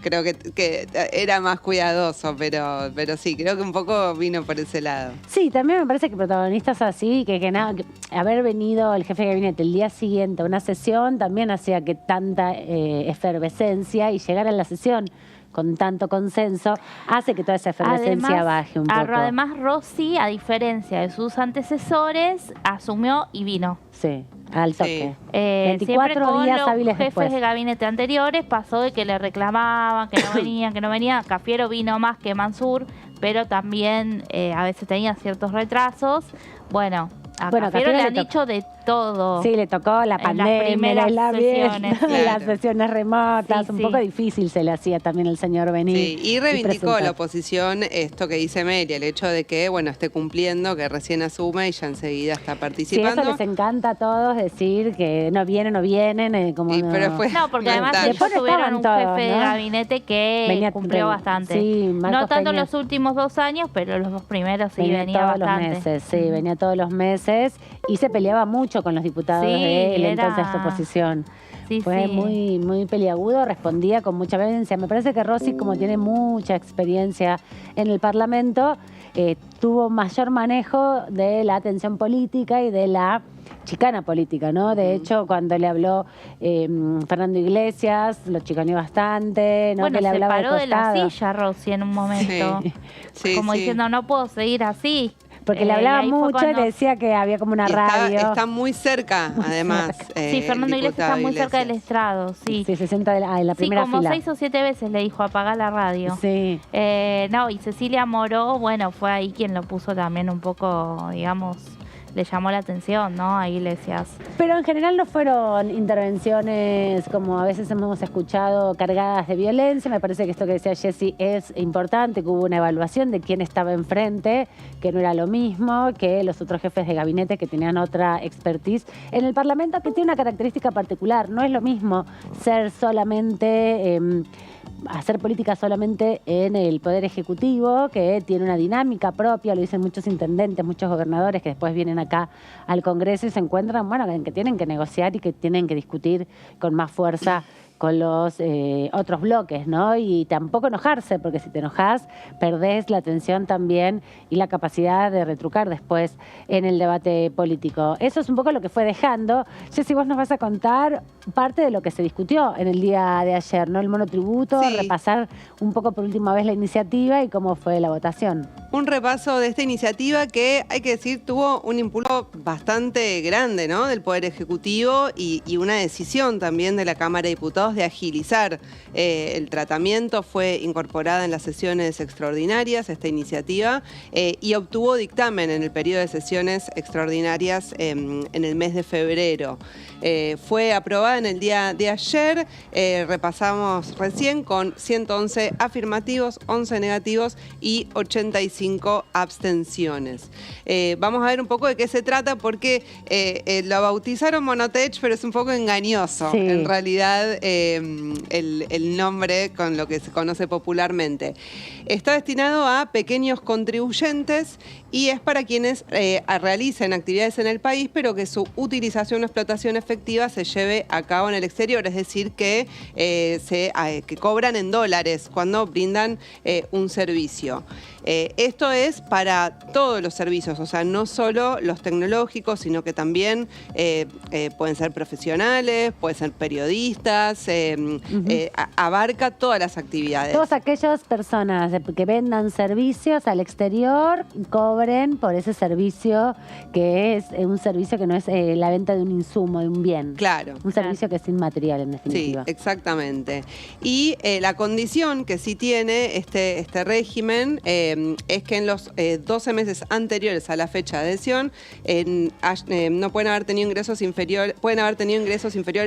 Speaker 4: creo que era más cuidadoso, pero sí, creo que un poco vino por ese lado.
Speaker 1: Sí, también me parece que protagonistas así, que haber venido el jefe de gabinete el día siguiente a una sesión también hacía que tanta efervescencia y llegar a la sesión con tanto consenso, hace que toda esa efervescencia baje un poco.
Speaker 3: Además, Rossi, a diferencia de sus antecesores, asumió y vino.
Speaker 1: Sí, al toque.
Speaker 3: 24
Speaker 1: días hábiles
Speaker 3: los jefes
Speaker 1: después.
Speaker 3: de gabinete anteriores pasó de que le reclamaban, que no venían. Cafiero vino más que Mansur, pero también a veces tenía ciertos retrasos. Bueno, a
Speaker 1: Bueno,
Speaker 3: Cafiero le
Speaker 1: Cafiero
Speaker 3: han
Speaker 1: le
Speaker 3: dicho de todo.
Speaker 1: Sí, le tocó la
Speaker 3: en
Speaker 1: pandemia,
Speaker 3: las primeras
Speaker 1: el aislamiento,
Speaker 3: sesiones.
Speaker 1: las
Speaker 3: Claro.
Speaker 1: sesiones remotas.
Speaker 3: Sí,
Speaker 1: un
Speaker 3: sí.
Speaker 1: poco difícil se le hacía también el señor venir.
Speaker 4: Sí, y reivindicó
Speaker 1: presentar.
Speaker 4: la oposición esto que dice Meli, el hecho de que, bueno, esté cumpliendo, que recién asume y ya enseguida está
Speaker 1: Sí,
Speaker 4: participando.
Speaker 1: eso les encanta a todos decir que no vienen, como
Speaker 4: Y,
Speaker 1: no.
Speaker 4: pero fue
Speaker 3: No, porque además
Speaker 4: mental.
Speaker 3: después tuvieron un
Speaker 1: estaban
Speaker 3: jefe
Speaker 1: todos,
Speaker 3: de
Speaker 1: ¿no?
Speaker 3: gabinete que
Speaker 1: Venía
Speaker 3: cumplió bastante.
Speaker 1: Sí,
Speaker 3: no
Speaker 1: Marcos
Speaker 3: tanto
Speaker 1: Peña.
Speaker 3: los últimos 2 años, pero los 2 primeros sí venía
Speaker 1: todos
Speaker 3: bastante.
Speaker 1: los meses, sí, venía todos los meses y se peleaba mucho con los diputados
Speaker 3: Sí,
Speaker 1: de él,
Speaker 3: era-
Speaker 1: entonces oposición.
Speaker 3: Sí,
Speaker 1: Fue
Speaker 3: sí.
Speaker 1: muy peliagudo, respondía con mucha vehemencia. Me parece que Rossi, como tiene mucha experiencia en el Parlamento, tuvo mayor manejo de la atención política y de la chicana política, ¿no? De hecho, cuando le habló Fernando Iglesias, lo chicaneó bastante, ¿no?
Speaker 3: Bueno,
Speaker 1: que le
Speaker 3: se
Speaker 1: hablaba
Speaker 3: paró de la
Speaker 1: costado.
Speaker 3: silla Rossi en un momento.
Speaker 4: Sí,
Speaker 3: como
Speaker 4: sí.
Speaker 3: diciendo, no puedo seguir así.
Speaker 1: Porque le
Speaker 3: Y
Speaker 1: hablaba
Speaker 3: ahí fue
Speaker 1: mucho y
Speaker 3: cuando-
Speaker 1: le decía que había como una
Speaker 4: Y
Speaker 1: radio.
Speaker 4: está muy cerca, además.
Speaker 3: Sí, Fernando Iglesias está muy cerca del estrado, sí.
Speaker 1: Sí, se sienta en la
Speaker 3: Sí,
Speaker 1: primera
Speaker 3: como
Speaker 1: fila.
Speaker 3: 6 o 7 veces le dijo apagar la radio.
Speaker 1: Sí.
Speaker 3: No, y Cecilia Moró, bueno, fue ahí quien lo puso también un poco, digamos, le llamó la atención, ¿no? A Iglesias.
Speaker 1: Pero en general no fueron intervenciones como a veces hemos escuchado cargadas de violencia. Me parece que esto que decía Jessy es importante, que hubo una evaluación de quién estaba enfrente, que no era lo mismo que los otros jefes de gabinete que tenían otra expertise. En el Parlamento que tiene una característica particular, no es lo mismo ser solamente... hacer política solamente en el Poder Ejecutivo, que tiene una dinámica propia, lo dicen muchos intendentes, muchos gobernadores que después vienen acá al Congreso y se encuentran, bueno, en que tienen que negociar y que tienen que discutir con más fuerza con los otros bloques, ¿no? Y tampoco enojarse, porque si te enojas, perdés la atención también y la capacidad de retrucar después en el debate político. Eso es un poco lo que fue dejando. Jessy, vos nos vas a contar parte de lo que se discutió en el día de ayer, ¿no? El monotributo,
Speaker 4: Sí.
Speaker 1: repasar un poco por última vez la iniciativa y cómo fue la votación.
Speaker 4: Un repaso de esta iniciativa que, hay que decir, tuvo un impulso bastante grande, ¿no? Del Poder Ejecutivo y una decisión también de la Cámara de Diputados de agilizar el tratamiento. Fue incorporada en las sesiones extraordinarias esta iniciativa y obtuvo dictamen en el periodo de sesiones extraordinarias en el mes de febrero. Fue aprobada en el día de ayer, repasamos recién, con 111 afirmativos, 11 negativos y 85 abstenciones. Vamos a ver un poco de qué se trata, porque lo bautizaron Monotech, pero es un poco engañoso,
Speaker 1: Sí.
Speaker 4: en realidad, el nombre con lo que se conoce popularmente. Está destinado a pequeños contribuyentes y es para quienes realicen actividades en el país, pero que su utilización o explotación efectiva se lleve a cabo en el exterior, es decir, que cobran en dólares cuando brindan un servicio. Esto es para todos los servicios, o sea, no solo los tecnológicos, sino que también pueden ser profesionales, pueden ser periodistas, abarca todas las actividades.
Speaker 1: Todas aquellas personas que vendan servicios al exterior y cobren por ese servicio, que es un servicio que no es la venta de un insumo, de un bien.
Speaker 4: Claro.
Speaker 1: Un servicio que es inmaterial, en definitiva.
Speaker 4: Sí, exactamente. Y la condición que sí tiene este régimen es que en los 12 meses anteriores a la fecha de adhesión no pueden haber tenido ingresos inferiores,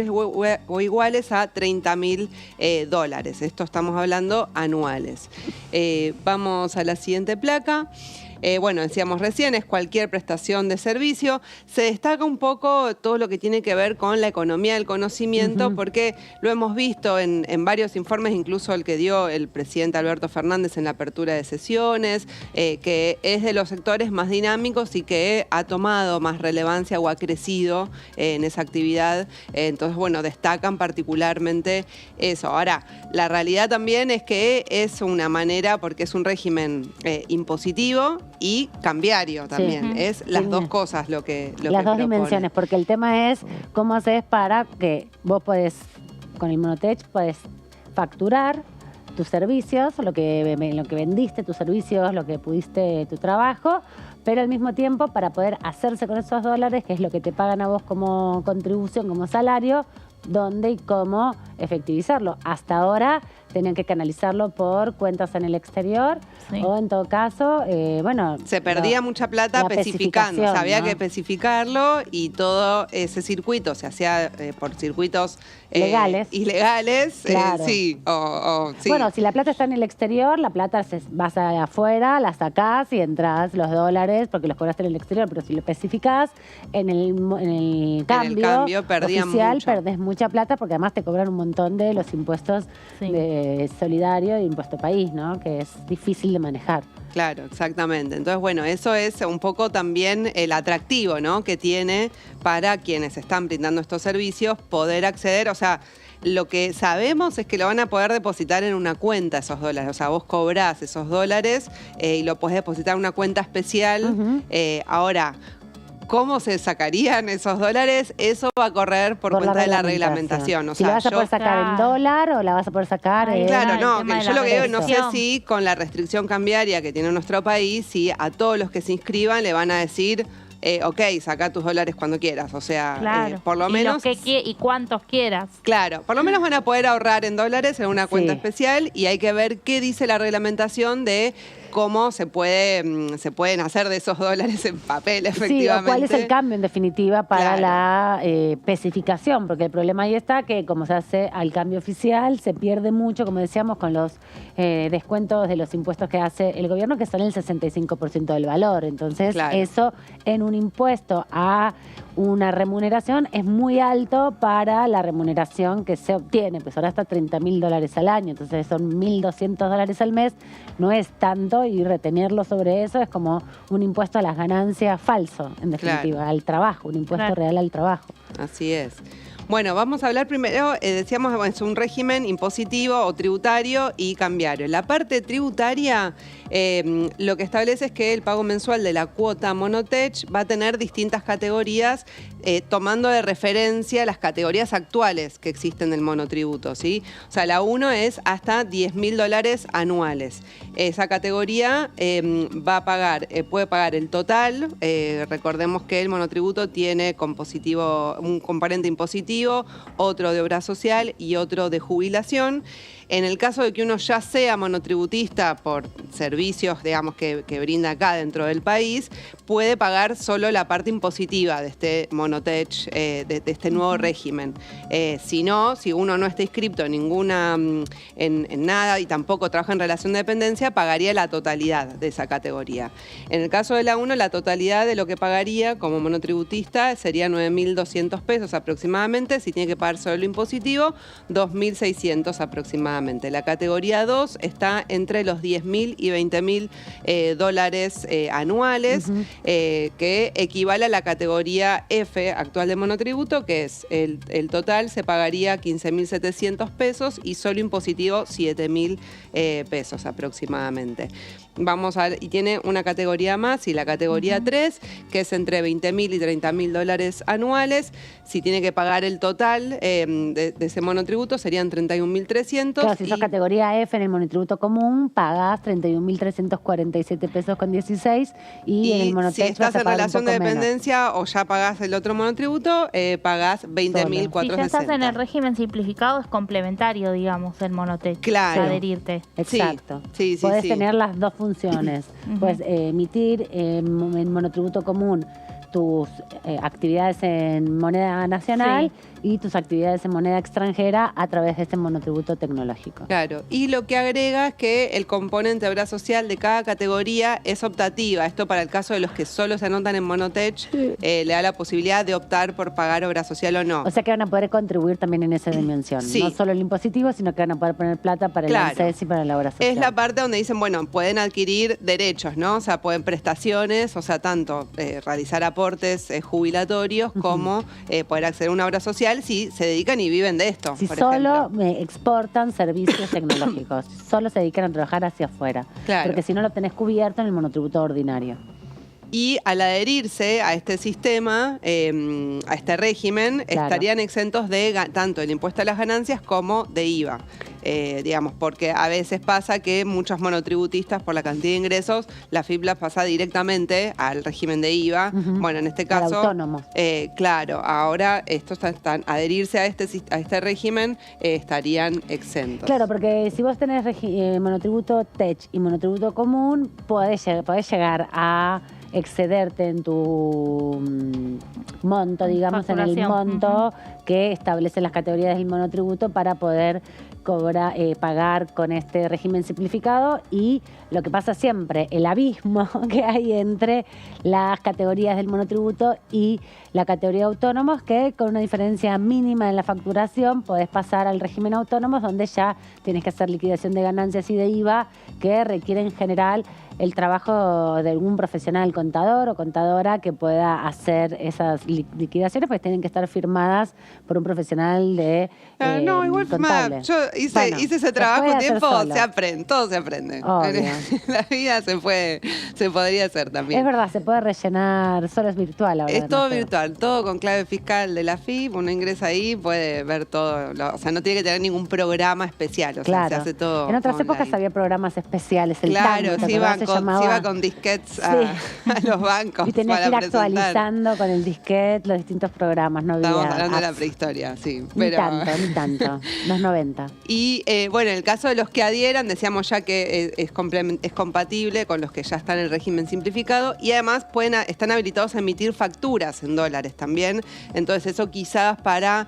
Speaker 4: o iguales a $30.000. Esto estamos hablando anuales. Vamos a la siguiente placa. Bueno, decíamos recién, es cualquier prestación de servicio. Se destaca un poco todo lo que tiene que ver con la economía del conocimiento, porque lo hemos visto en varios informes, incluso el que dio el presidente Alberto Fernández en la apertura de sesiones, que es de los sectores más dinámicos y que ha tomado más relevancia o ha crecido en esa actividad. Entonces, bueno, destacan particularmente eso. Ahora, la realidad también es que es una manera, porque es un régimen impositivo y cambiario también.
Speaker 1: Sí.
Speaker 4: Es las
Speaker 1: Sí.
Speaker 4: dos cosas lo que
Speaker 1: Las dos
Speaker 4: propone.
Speaker 1: dimensiones, porque el tema es cómo haces para que vos podés, con el Monotech, podés facturar tus servicios, lo que vendiste, tus servicios, lo que pudiste, tu trabajo, pero al mismo tiempo para poder hacerse con esos dólares, que es lo que te pagan a vos como contribución, como salario, dónde y cómo efectivizarlo. Hasta ahora tenían que canalizarlo por cuentas en el exterior o en todo caso, bueno...
Speaker 4: Se perdía mucha plata especificando, o sea, había que especificarlo y todo ese circuito se hacía por circuitos ilegales.
Speaker 1: Claro.
Speaker 4: Sí.
Speaker 1: Bueno, si la plata está en el exterior, la plata vas afuera, la sacás y entras los dólares porque los cobraste en el exterior, pero si lo especificás en el cambio oficial, perdés mucha plata porque además te cobran un montón de los impuestos de solidario e impuesto país, ¿no? Que es difícil de manejar.
Speaker 4: Claro, exactamente. Entonces, bueno, eso es un poco también el atractivo, ¿no? Que tiene para quienes están brindando estos servicios poder acceder, o sea, lo que sabemos es que lo van a poder depositar en una cuenta esos dólares. O sea, vos cobrás esos dólares y lo podés depositar en una cuenta especial. Ahora, ¿cómo se sacarían esos dólares? Eso va a correr por cuenta de la reglamentación. O sea,
Speaker 1: ¿la vas a poder sacar en dólar o la vas a poder sacar en...?
Speaker 4: Claro, no. Yo lo que digo, no sé si con la restricción cambiaria que tiene nuestro país, si a todos los que se inscriban le van a decir... ok, saca tus dólares cuando quieras, o sea, por lo menos...
Speaker 3: Y cuántos quieras.
Speaker 4: Claro, por lo menos van a poder ahorrar en dólares en una cuenta especial y hay que ver qué dice la reglamentación de cómo se pueden hacer de esos dólares en papel, efectivamente.
Speaker 1: Sí, o cuál es el cambio, en definitiva, para la especificación, porque el problema ahí está que como se hace al cambio oficial, se pierde mucho, como decíamos, con los descuentos de los impuestos que hace el gobierno, que son el 65% del valor. Entonces, eso en un impuesto a una remuneración es muy alto para la remuneración que se obtiene, pues ahora está $30.000 al año, entonces son $1.200 al mes, no es tanto y retenerlo sobre eso es como un impuesto a las ganancias falso, en definitiva, al trabajo, un impuesto real al trabajo.
Speaker 4: Así es. Bueno, vamos a hablar primero, decíamos, es un régimen impositivo o tributario y cambiario. La parte tributaria, lo que establece es que el pago mensual de la cuota Monotech va a tener distintas categorías, tomando de referencia las categorías actuales que existen del monotributo, ¿sí? O sea, la 1 es hasta $10.000 anuales. Esa categoría va a pagar, puede pagar el total. Recordemos que el monotributo tiene un componente impositivo, otro de obra social y otro de jubilación. En el caso de que uno ya sea monotributista por servicios, digamos, que brinda acá dentro del país, puede pagar solo la parte impositiva de este Monotech, de este nuevo régimen. Si no, si uno no está inscripto en nada y tampoco trabaja en relación de dependencia, pagaría la totalidad de esa categoría. En el caso de la 1, la totalidad de lo que pagaría como monotributista sería $9.200 aproximadamente. Si tiene que pagar solo lo impositivo, $2.600 aproximadamente. La categoría 2 está entre los $10.000 y $20.000 anuales, que equivale a la categoría F actual de monotributo, que es el total se pagaría $15.700 y solo impositivo $7.000 aproximadamente. Vamos a ver, y tiene una categoría más, y la categoría 3, que es entre $20.000 y $30.000 anuales. Si tiene que pagar el total de ese monotributo, serían $31.300.
Speaker 1: Claro, si sos categoría F en el monotributo común, pagás $31.347,16 y en el Monotech
Speaker 4: si estás en relación de dependencia o ya pagás el otro monotributo, pagás $20.460.
Speaker 3: Si ya estás en el régimen simplificado, es complementario, digamos, el Monotech.
Speaker 4: Claro.
Speaker 3: Adherirte.
Speaker 1: Exacto. Podés tener las dos funciones. Puedes emitir en monotributo común tus actividades en moneda nacional y tus actividades en moneda extranjera a través de este monotributo tecnológico.
Speaker 4: Claro, y lo que agrega es que el componente de obra social de cada categoría es optativa. Esto para el caso de los que solo se anotan en Monotech, le da la posibilidad de optar por pagar obra social o no.
Speaker 1: O sea que van a poder contribuir también en esa dimensión. No solo el impositivo, sino que van a poder poner plata para el ANSES y para la obra social.
Speaker 4: Es la parte donde dicen, bueno, pueden adquirir derechos, ¿no? O sea, pueden prestaciones, o sea, tanto realizar aportes jubilatorios como poder acceder a una obra social si se dedican y viven de esto.
Speaker 1: Si solo exportan servicios tecnológicos, solo se dedican a trabajar hacia afuera. Porque si no lo tenés cubierto en el monotributo ordinario.
Speaker 4: y al adherirse a este sistema, a este régimen, estarían exentos de tanto el impuesto a las ganancias como de IVA. Digamos, porque a veces pasa que muchos monotributistas, por la cantidad de ingresos, la AFIP la pasa directamente al régimen de IVA. Bueno, en este caso,
Speaker 1: autónomos.
Speaker 4: Claro, ahora estos están adherirse a este régimen, estarían exentos.
Speaker 1: Claro, porque si vos tenés monotributo TECH y monotributo común, podés llegar a excederte en tu monto, digamos, en el monto que establecen las categorías del monotributo para poder pagar con este régimen simplificado. Y lo que pasa siempre, el abismo que hay entre las categorías del monotributo y la categoría de autónomos, que con una diferencia mínima en la facturación podés pasar al régimen autónomos, donde ya tienes que hacer liquidación de ganancias y de IVA, que requiere en general el trabajo de algún profesional, contador o contadora, que pueda hacer esas liquidaciones, pues tienen que estar firmadas por un profesional de
Speaker 4: no, igual
Speaker 1: contable.
Speaker 4: Yo hice ese trabajo un tiempo, se aprende, todo se aprende. La vida se podría hacer también.
Speaker 1: Es verdad, se puede rellenar, solo es virtual ahora.
Speaker 4: Es todo virtual, todo con clave fiscal de la AFIP, uno ingresa ahí, puede ver todo, o sea, no tiene que tener ningún programa especial, o sea, se hace todo
Speaker 1: en otras
Speaker 4: online.
Speaker 1: épocas había programas especiales, el
Speaker 4: claro,
Speaker 1: tango,
Speaker 4: se iba con disquetes a los bancos.
Speaker 1: Y tenías que ir actualizando con el disquete los distintos programas, no había.
Speaker 4: Estamos hablando de la prehistoria, sí. Pero...
Speaker 1: Ni tanto, los 90.
Speaker 4: Y bueno, en el caso de los que adhieran, decíamos ya que es compatible con los que ya están en el régimen simplificado, y además están habilitados a emitir facturas en dólares también. Entonces eso quizás para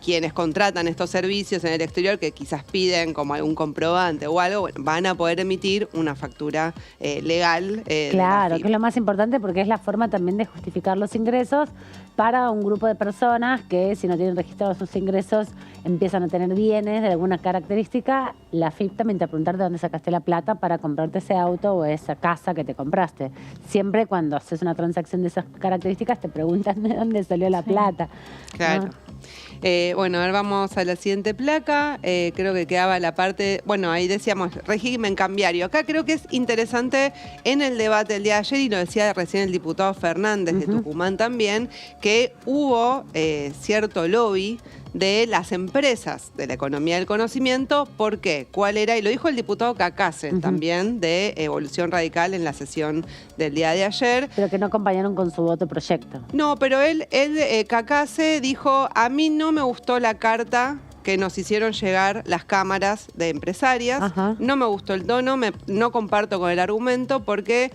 Speaker 4: quienes contratan estos servicios en el exterior, que quizás piden como algún comprobante o algo, bueno, van a poder emitir una factura legal.
Speaker 1: Claro, que es lo más importante, porque es la forma también de justificar los ingresos para un grupo de personas que, si no tienen registrados sus ingresos, empiezan a tener bienes de alguna característica. La AFIP también te va a preguntar de dónde sacaste la plata para comprarte ese auto o esa casa que te compraste. Siempre cuando haces una transacción de esas características te preguntan de dónde salió la plata.
Speaker 4: Claro. Bueno, a ver, vamos a la siguiente placa. Creo que quedaba la parte, bueno, ahí decíamos régimen cambiario. Acá creo que es interesante en el debate del día de ayer, y lo decía recién el diputado Fernández de Tucumán también, que hubo cierto lobby de las empresas de la economía del conocimiento. ¿Por qué? ¿Cuál era? Y lo dijo el diputado Cacase también, de Evolución Radical, en la sesión del día de ayer.
Speaker 1: Pero que no acompañaron con su voto proyecto.
Speaker 4: No, pero él Cacase dijo: a mí no me gustó la carta que nos hicieron llegar las cámaras de empresarias. No me gustó el tono, no comparto con el argumento, porque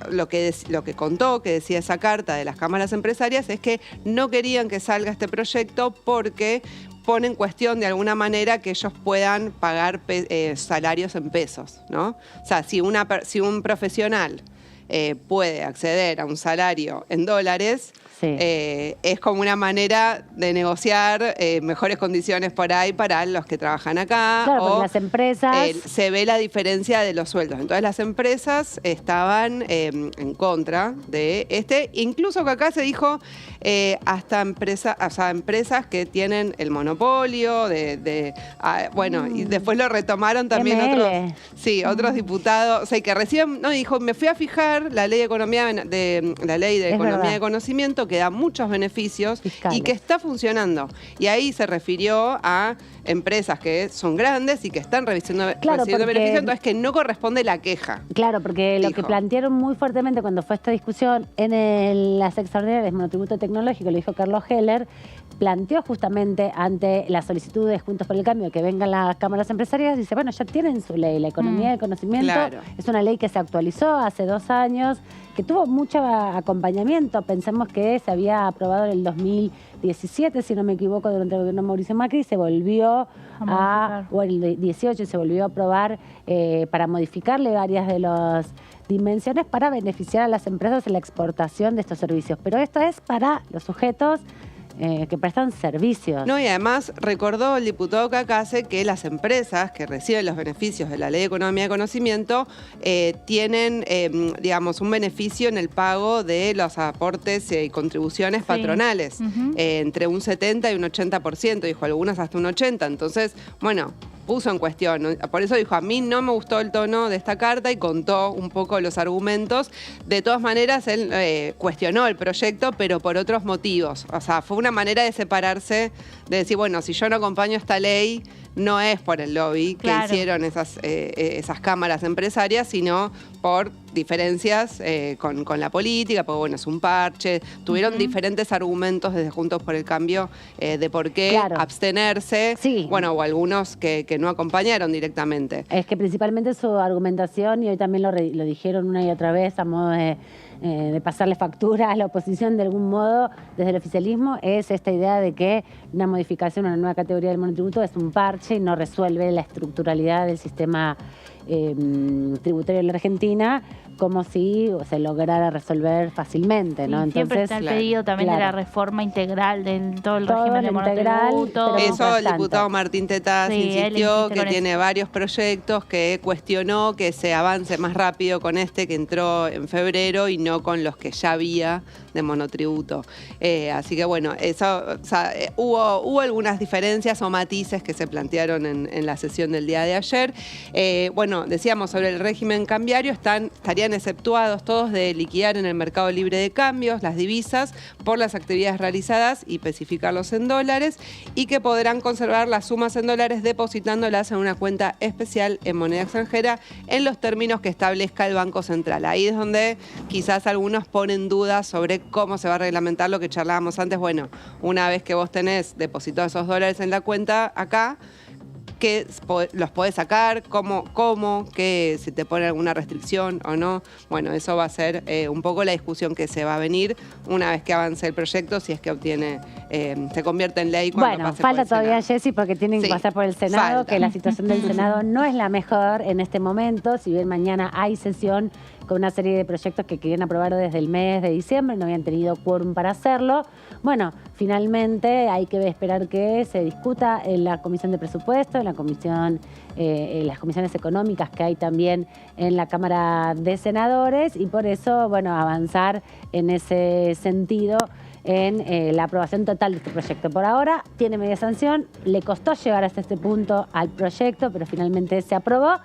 Speaker 4: lo que contó, que decía esa carta de las cámaras empresarias, es que no querían que salga este proyecto porque pone en cuestión de alguna manera que ellos puedan pagar salarios en pesos, ¿no? O sea, si un profesional puede acceder a un salario en dólares, es como una manera de negociar mejores condiciones por ahí para los que trabajan acá.
Speaker 1: Claro, porque las empresas...
Speaker 4: se ve la diferencia de los sueldos. Entonces las empresas estaban en contra de incluso que acá se dijo hasta empresas que tienen el monopolio bueno, y después lo retomaron también otros diputados, o sea, que recién dijo: me fui a fijar la ley de economía de conocimiento, que da muchos beneficios fiscales y que está funcionando. Y ahí se refirió a empresas que son grandes y que están recibiendo beneficios, entonces que no corresponde la queja.
Speaker 1: Claro, porque lo que plantearon muy fuertemente cuando fue esta discusión en las extraordinarias de monotributo tecnológico, lo dijo Carlos Heller, planteó justamente ante la solicitud de Juntos por el Cambio que vengan las cámaras empresarias, dice, bueno, ya tienen su ley, la economía del conocimiento, es una ley que se actualizó hace 2 años, que tuvo mucho acompañamiento. Pensemos que se había aprobado en el 2017, si no me equivoco, durante el gobierno de Mauricio Macri, se volvió o en el 18 se volvió a aprobar para modificarle varias de las dimensiones para beneficiar a las empresas en la exportación de estos servicios. Pero esto es para los sujetos que prestan servicios.
Speaker 4: No, y además recordó el diputado Cacase que las empresas que reciben los beneficios de la Ley de Economía de Conocimiento tienen, digamos, un beneficio en el pago de los aportes y contribuciones patronales, entre un 70 y un 80%, dijo algunas hasta un 80%. Entonces, bueno, puso en cuestión, ¿no? Por eso dijo, a mí no me gustó el tono de esta carta y contó un poco los argumentos. De todas maneras, él cuestionó el proyecto, pero por otros motivos. O sea, fue una manera de separarse, de decir, bueno, si yo no acompaño esta ley, no es por el lobby que hicieron esas cámaras empresarias, sino por diferencias con la política, porque bueno, es un parche. Tuvieron diferentes argumentos desde Juntos por el Cambio de por qué abstenerse, bueno, o algunos que no acompañaron directamente.
Speaker 1: Es que principalmente su argumentación, y hoy también lo dijeron una y otra vez a modo de pasarle factura a la oposición de algún modo desde el oficialismo, es esta idea de que una modificación, una nueva categoría del monotributo es un parche y no resuelve la estructuralidad del sistema tributario de la Argentina, como si se lograra resolver fácilmente, ¿no?
Speaker 3: Sí, siempre está el pedido también de la reforma integral de todo el régimen de monotributo.
Speaker 4: Eso el diputado Martín Tetaz insistió, que tiene varios proyectos, que cuestionó que se avance más rápido con este que entró en febrero y no con los que ya había de monotributo. Así que bueno, eso, o sea, hubo algunas diferencias o matices que se plantearon en la sesión del día de ayer. Bueno, decíamos sobre el régimen cambiario, estarían exceptuados todos de liquidar en el mercado libre de cambios las divisas por las actividades realizadas y especificarlos en dólares, y que podrán conservar las sumas en dólares depositándolas en una cuenta especial en moneda extranjera en los términos que establezca el Banco Central. Ahí es donde quizás algunos ponen dudas sobre cómo se va a reglamentar lo que charlábamos antes. Bueno, una vez que vos tenés depositados esos dólares en la cuenta acá, que los podés sacar, cómo, que si te pone alguna restricción o no. Bueno, eso va a ser un poco la discusión que se va a venir una vez que avance el proyecto, si es que obtiene, se convierte en ley cuando pase
Speaker 1: falta
Speaker 4: por el
Speaker 1: todavía,
Speaker 4: Senado.
Speaker 1: Jessy, porque tienen que pasar por el Senado, que la situación del Senado no es la mejor en este momento. Si bien mañana hay sesión con una serie de proyectos que querían aprobar desde el mes de diciembre, no habían tenido quórum para hacerlo. Bueno, finalmente hay que esperar que se discuta en la Comisión de Presupuesto, en la comisión, en las comisiones económicas que hay también en la Cámara de Senadores, y por eso, bueno, avanzar en ese sentido en la aprobación total de este proyecto. Por ahora tiene media sanción, le costó llegar hasta este punto al proyecto, pero finalmente se aprobó.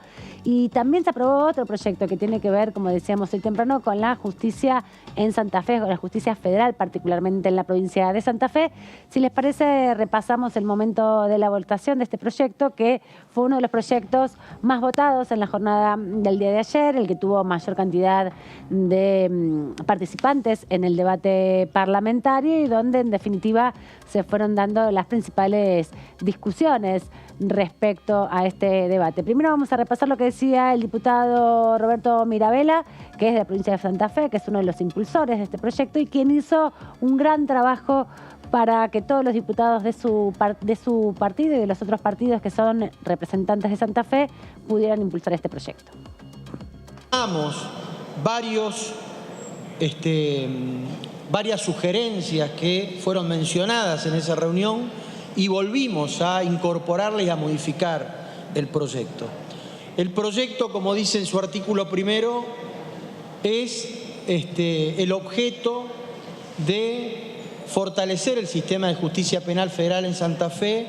Speaker 1: Y también se aprobó otro proyecto que tiene que ver, como decíamos hoy temprano, con la justicia en Santa Fe, con la justicia federal, particularmente en la provincia de Santa Fe. Si les parece, repasamos el momento de la votación de este proyecto, que fue uno de los proyectos más votados en la jornada del día de ayer, el que tuvo mayor cantidad de participantes en el debate parlamentario y donde, en definitiva, se fueron dando las principales discusiones respecto a este debate. Primero vamos a repasar lo que decía el diputado Roberto Mirabella, que es de la provincia de Santa Fe, que es uno de los impulsores de este proyecto y quien hizo un gran trabajo para que todos los diputados de su partido y de los otros partidos que son representantes de Santa Fe pudieran impulsar este proyecto.
Speaker 6: Varias sugerencias que fueron mencionadas en esa reunión y volvimos a incorporarle y a modificar el proyecto. El proyecto, como dice en su artículo primero, es el objeto de fortalecer el sistema de justicia penal federal en Santa Fe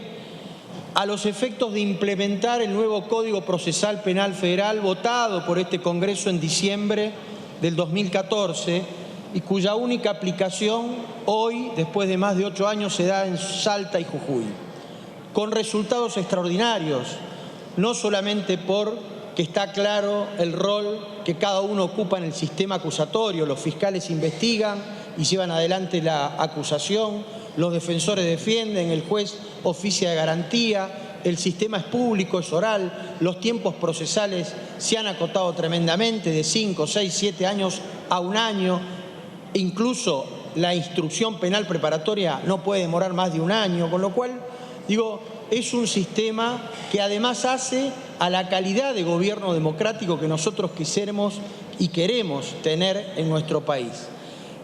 Speaker 6: a los efectos de implementar el nuevo Código Procesal Penal Federal votado por este Congreso en diciembre del 2014 y cuya única aplicación hoy, después de más de 8 años, se da en Salta y Jujuy, con resultados extraordinarios, no solamente porque está claro el rol que cada uno ocupa en el sistema acusatorio, los fiscales investigan y llevan adelante la acusación, los defensores defienden, el juez oficia de garantía, el sistema es público, es oral, los tiempos procesales se han acotado tremendamente, de 5, 6, 7 años a 1 año, incluso la instrucción penal preparatoria no puede demorar más de 1 año, con lo cual, es un sistema que además hace a la calidad de gobierno democrático que nosotros quisiéramos y queremos tener en nuestro país.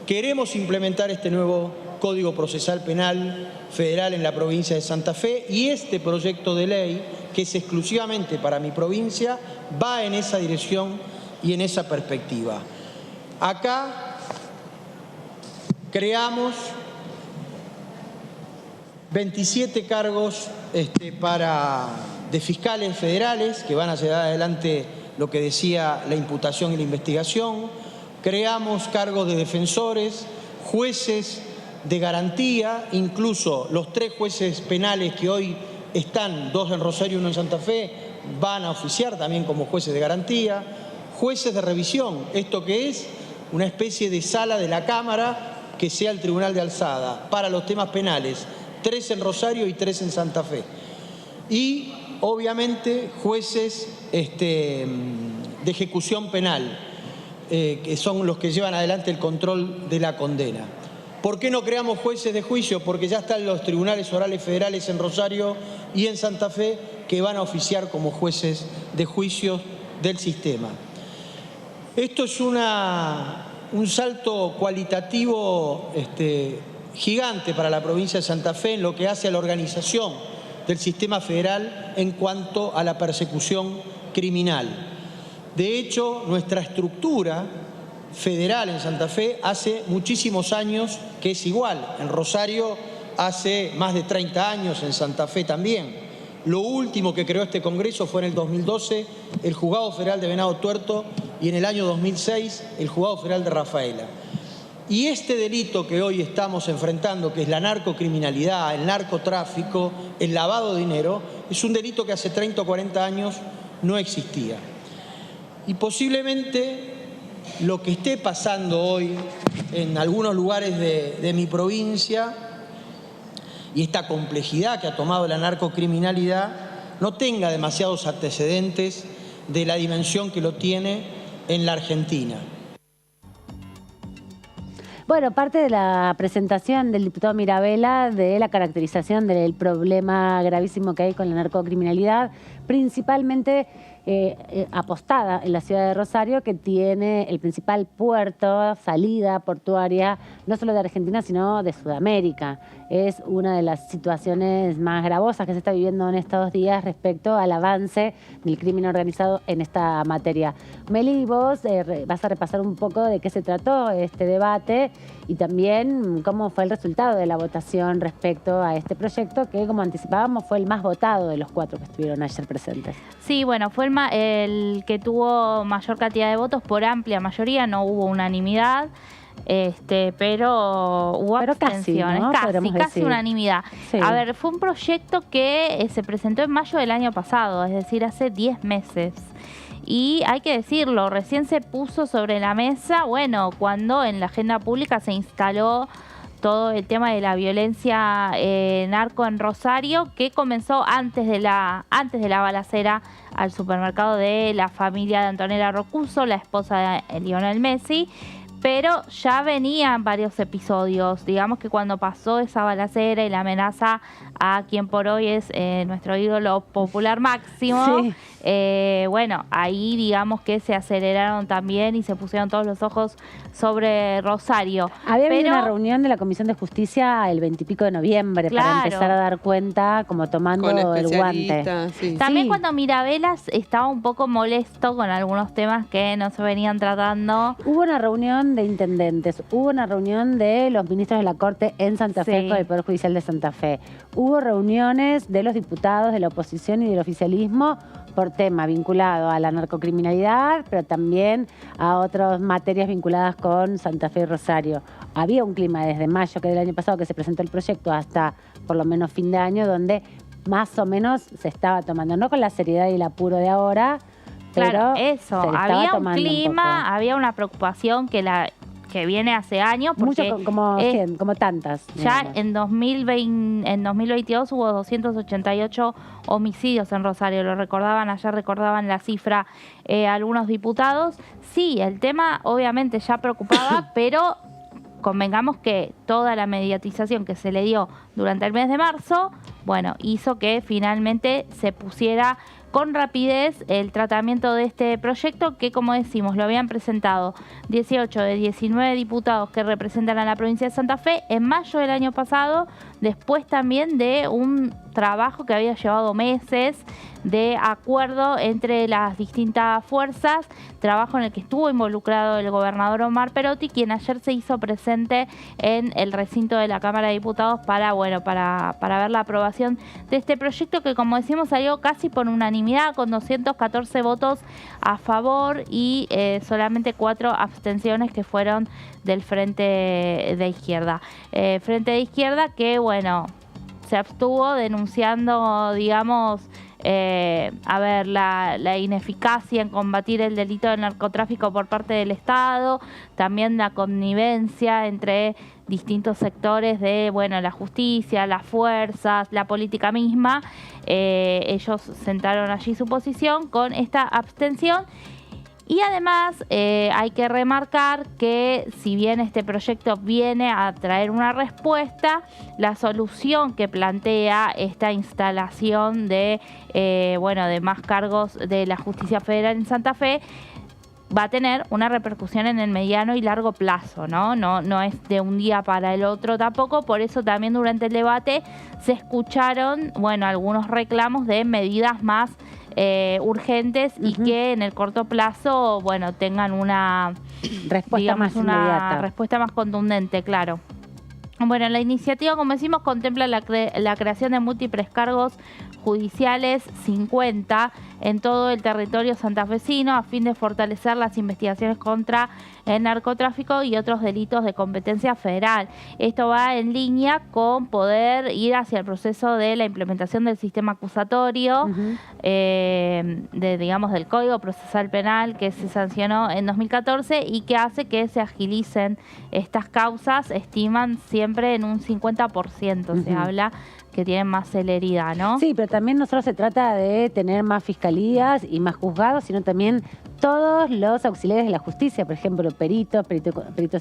Speaker 6: Queremos implementar este nuevo Código Procesal Penal Federal en la provincia de Santa Fe y este proyecto de ley, que es exclusivamente para mi provincia, va en esa dirección y en esa perspectiva. Acá creamos 27 cargos para de fiscales federales que van a llevar adelante lo que decía la imputación y la investigación. Creamos cargos de defensores, jueces de garantía, incluso los 3 jueces penales que hoy están, 2 en Rosario y 1 en Santa Fe, van a oficiar también como jueces de garantía, jueces de revisión, esto que es una especie de sala de la Cámara que sea el Tribunal de Alzada para los temas penales, 3 en Rosario y 3 en Santa Fe. Y obviamente jueces de ejecución penal, que son los que llevan adelante el control de la condena. ¿Por qué no creamos jueces de juicio? Porque ya están los tribunales orales federales en Rosario y en Santa Fe que van a oficiar como jueces de juicio del sistema. Esto es un salto cualitativo gigante para la provincia de Santa Fe en lo que hace a la organización del sistema federal en cuanto a la persecución criminal. De hecho, nuestra estructura federal en Santa Fe hace muchísimos años que es igual. En Rosario hace más de 30 años, en Santa Fe también. Lo último que creó este Congreso fue en el 2012 el Juzgado Federal de Venado Tuerto y en el año 2006 el Juzgado Federal de Rafaela. Y este delito que hoy estamos enfrentando, que es la narcocriminalidad, el narcotráfico, el lavado de dinero, es un delito que hace 30 o 40 años no existía. Y posiblemente lo que esté pasando hoy en algunos lugares de mi provincia y esta complejidad que ha tomado la narcocriminalidad no tenga demasiados antecedentes de la dimensión que lo tiene en la Argentina.
Speaker 1: Bueno, parte de la presentación del diputado Mirabella de la caracterización del problema gravísimo que hay con la narcocriminalidad, principalmente apostada en la ciudad de Rosario, que tiene el principal puerto, salida portuaria, no solo de Argentina, sino de Sudamérica. Es una de las situaciones más gravosas que se está viviendo en estos días respecto al avance del crimen organizado en esta materia. Meli, vos vas a repasar un poco de qué se trató este debate y también cómo fue el resultado de la votación respecto a este proyecto, que como anticipábamos fue el más votado de los 4 que estuvieron ayer presentes.
Speaker 3: Sí, bueno, fue el que tuvo mayor cantidad de votos por amplia mayoría, no hubo unanimidad. Pero hubo abstenciones, casi unanimidad. Sí. A ver, fue un proyecto que se presentó en mayo del año pasado, es decir, hace 10 meses. Y hay que decirlo, recién se puso sobre la mesa, bueno, cuando en la agenda pública se instaló todo el tema de la violencia narco en Rosario, que comenzó antes de la balacera al supermercado de la familia de Antonella Rocuso, la esposa de Lionel Messi. Pero ya venían varios episodios. Digamos que cuando pasó esa balacera y la amenaza a quien por hoy es nuestro ídolo popular máximo, sí. Bueno, ahí digamos que se aceleraron también y se pusieron todos los ojos sobre Rosario.
Speaker 1: Había habido una reunión de la Comisión de Justicia el 20 y pico de noviembre, claro, para empezar a dar cuenta, como tomando el guante.
Speaker 3: Sí. También cuando Mirabella estaba un poco molesto con algunos temas que no se venían tratando.
Speaker 1: Hubo una reunión de intendentes, hubo una reunión de los ministros de la Corte en Santa Fe con el Poder Judicial de Santa Fe. Hubo reuniones de los diputados de la oposición y del oficialismo por tema vinculado a la narcocriminalidad, pero también a otras materias vinculadas con Santa Fe y Rosario. Había un clima desde mayo del año pasado que se presentó el proyecto hasta por lo menos fin de año, donde más o menos se estaba tomando, no con la seriedad y el apuro de ahora,
Speaker 3: claro,
Speaker 1: pero
Speaker 3: eso, había un clima, había una preocupación que viene hace años. Porque
Speaker 1: mucho, como tantas.
Speaker 3: Ya en 2022 hubo 288 homicidios en Rosario, ayer recordaban la cifra algunos diputados. Sí, el tema obviamente ya preocupaba, pero convengamos que toda la mediatización que se le dio durante el mes de marzo, bueno, hizo que finalmente se pusiera con rapidez el tratamiento de este proyecto que, como decimos, lo habían presentado 18 de 19 diputados que representan a la provincia de Santa Fe en mayo del año pasado, después también de un trabajo que había llevado meses de acuerdo entre las distintas fuerzas, trabajo en el que estuvo involucrado el gobernador Omar Perotti, quien ayer se hizo presente en el recinto de la Cámara de Diputados para ver la aprobación de este proyecto que, como decimos, salió casi por unanimidad con 214 votos a favor y solamente 4 abstenciones que fueron del Frente de Izquierda. Frente de Izquierda que, bueno, se abstuvo denunciando, digamos, la ineficacia en combatir el delito de narcotráfico por parte del Estado, también la connivencia entre distintos sectores de, la justicia, las fuerzas, la política misma. Ellos sentaron allí su posición con esta abstención. Y además hay que remarcar que si bien este proyecto viene a traer una respuesta, la solución que plantea esta instalación de más cargos de la Justicia Federal en Santa Fe va a tener una repercusión en el mediano y largo plazo, ¿no? No es de un día para el otro tampoco. Por eso también durante el debate se escucharon algunos reclamos de medidas más urgentes y que en el corto plazo, tengan una respuesta
Speaker 1: inmediata.
Speaker 3: Respuesta más contundente, claro. Bueno, la iniciativa, como decimos, contempla la creación de múltiples cargos judiciales, 50, en todo el territorio santafesino a fin de fortalecer las investigaciones contra el narcotráfico y otros delitos de competencia federal. Esto va en línea con poder ir hacia el proceso de la implementación del sistema acusatorio, del Código Procesal Penal que se sancionó en 2014 y que hace que se agilicen estas causas, estiman siempre en un 50%, se habla que tienen más celeridad, ¿no?
Speaker 1: Sí, pero también no solo se trata de tener más fiscalías y más juzgados, sino también todos los auxiliares de la justicia, por ejemplo, peritos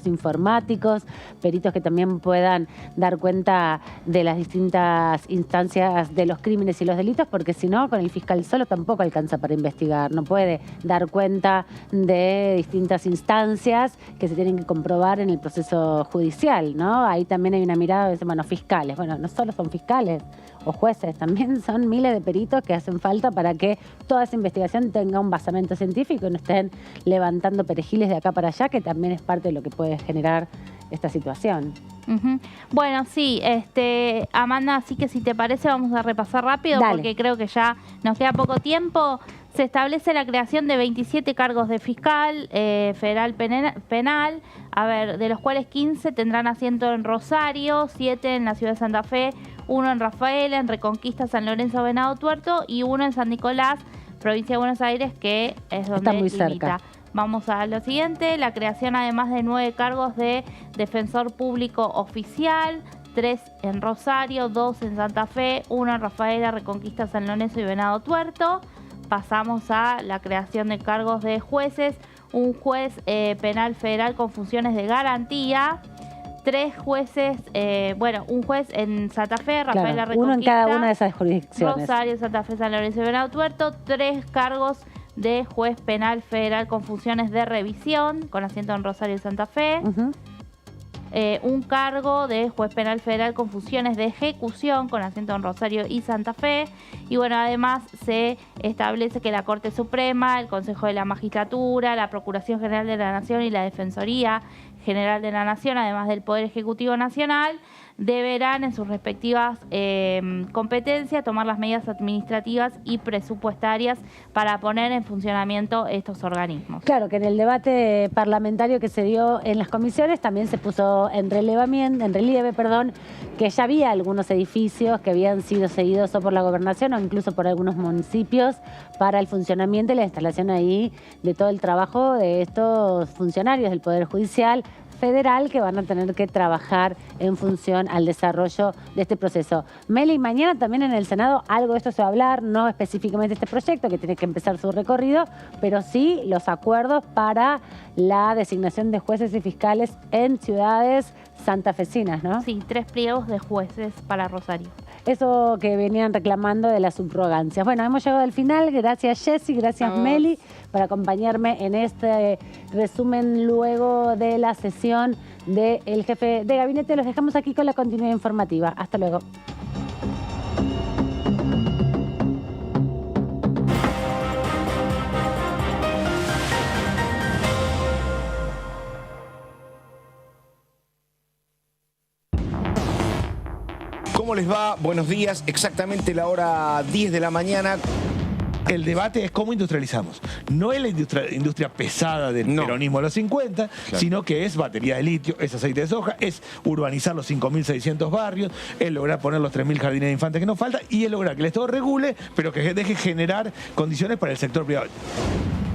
Speaker 1: informáticos, peritos que también puedan dar cuenta de las distintas instancias de los crímenes y los delitos, porque si no, con el fiscal solo tampoco alcanza para investigar, no puede dar cuenta de distintas instancias que se tienen que comprobar en el proceso judicial, ¿no? Ahí también hay una mirada de, fiscales, no solo son fiscales o jueces, también son miles de peritos que hacen falta para que toda esa investigación tenga un basamento científico y no estén levantando perejiles de acá para allá, que también es parte de lo que puede generar esta situación.
Speaker 3: Bueno, sí, Amanda, así que si te parece vamos a repasar rápido. Dale. Porque creo que ya nos queda poco tiempo. Se establece la creación de 27 cargos de fiscal federal penal, de los cuales 15 tendrán asiento en Rosario, 7 en la ciudad de Santa Fe, 1 en Rafaela, en Reconquista, San Lorenzo, Venado Tuerto y 1 en San Nicolás, provincia de Buenos Aires, que es donde
Speaker 1: está muy
Speaker 3: limita.
Speaker 1: Cerca.
Speaker 3: Vamos a lo siguiente, la creación además de 9 cargos de defensor público oficial, 3 en Rosario, 2 en Santa Fe, 1 en Rafaela, Reconquista, San Lorenzo y Venado Tuerto. Pasamos a la creación de cargos de jueces, un juez penal federal con funciones de garantía, 3 jueces, un juez en Santa Fe, Rafaela, Reconquista,
Speaker 1: uno en cada una de esas jurisdicciones.
Speaker 3: Rosario, Santa Fe, San Lorenzo y Venado Tuerto, 3 cargos de juez penal federal con funciones de revisión, con asiento en Rosario y Santa Fe. Un cargo de juez penal federal con funciones de ejecución, con asiento en Rosario y Santa Fe. Y además se establece que la Corte Suprema, el Consejo de la Magistratura, la Procuración General de la Nación y la Defensoría General de la Nación, además del Poder Ejecutivo Nacional, deberán en sus respectivas competencias tomar las medidas administrativas y presupuestarias para poner en funcionamiento estos organismos.
Speaker 1: Claro, que en el debate parlamentario que se dio en las comisiones también se puso en relieve, que ya había algunos edificios que habían sido cedidos o por la gobernación o incluso por algunos municipios para el funcionamiento y la instalación ahí de todo el trabajo de estos funcionarios del Poder Judicial Federal que van a tener que trabajar en función al desarrollo de este proceso. Meli, mañana también en el Senado algo de esto se va a hablar, no específicamente este proyecto que tiene que empezar su recorrido, pero sí los acuerdos para la designación de jueces y fiscales en ciudades santafesinas, ¿no?
Speaker 3: Sí, 3 pliegos de jueces para Rosario.
Speaker 1: eso que venían reclamando de las subrogancias. Bueno, hemos llegado al final. Gracias Jessy, gracias Meli por acompañarme en este resumen luego de la sesión del jefe de gabinete. Los dejamos aquí con la continuidad informativa. Hasta luego.
Speaker 13: ¿Cómo les va? Buenos días. Exactamente la hora 10 de la mañana.
Speaker 14: El debate es cómo industrializamos. No es la industria pesada del peronismo de los 50, sino que es batería de litio, es aceite de soja, es urbanizar los 5.600 barrios, es lograr poner los 3.000 jardines de infantes que nos faltan y es lograr que el Estado regule, pero que deje generar condiciones para el sector privado.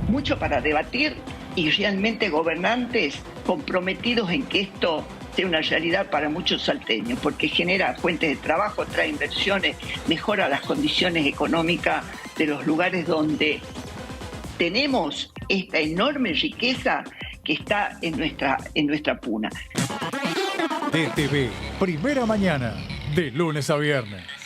Speaker 15: Mucho para debatir y realmente gobernantes comprometidos en que esto sea una realidad para muchos salteños, porque genera fuentes de trabajo, trae inversiones, mejora las condiciones económicas de los lugares donde tenemos esta enorme riqueza que está en nuestra puna.
Speaker 2: DTV, primera mañana, de lunes a viernes.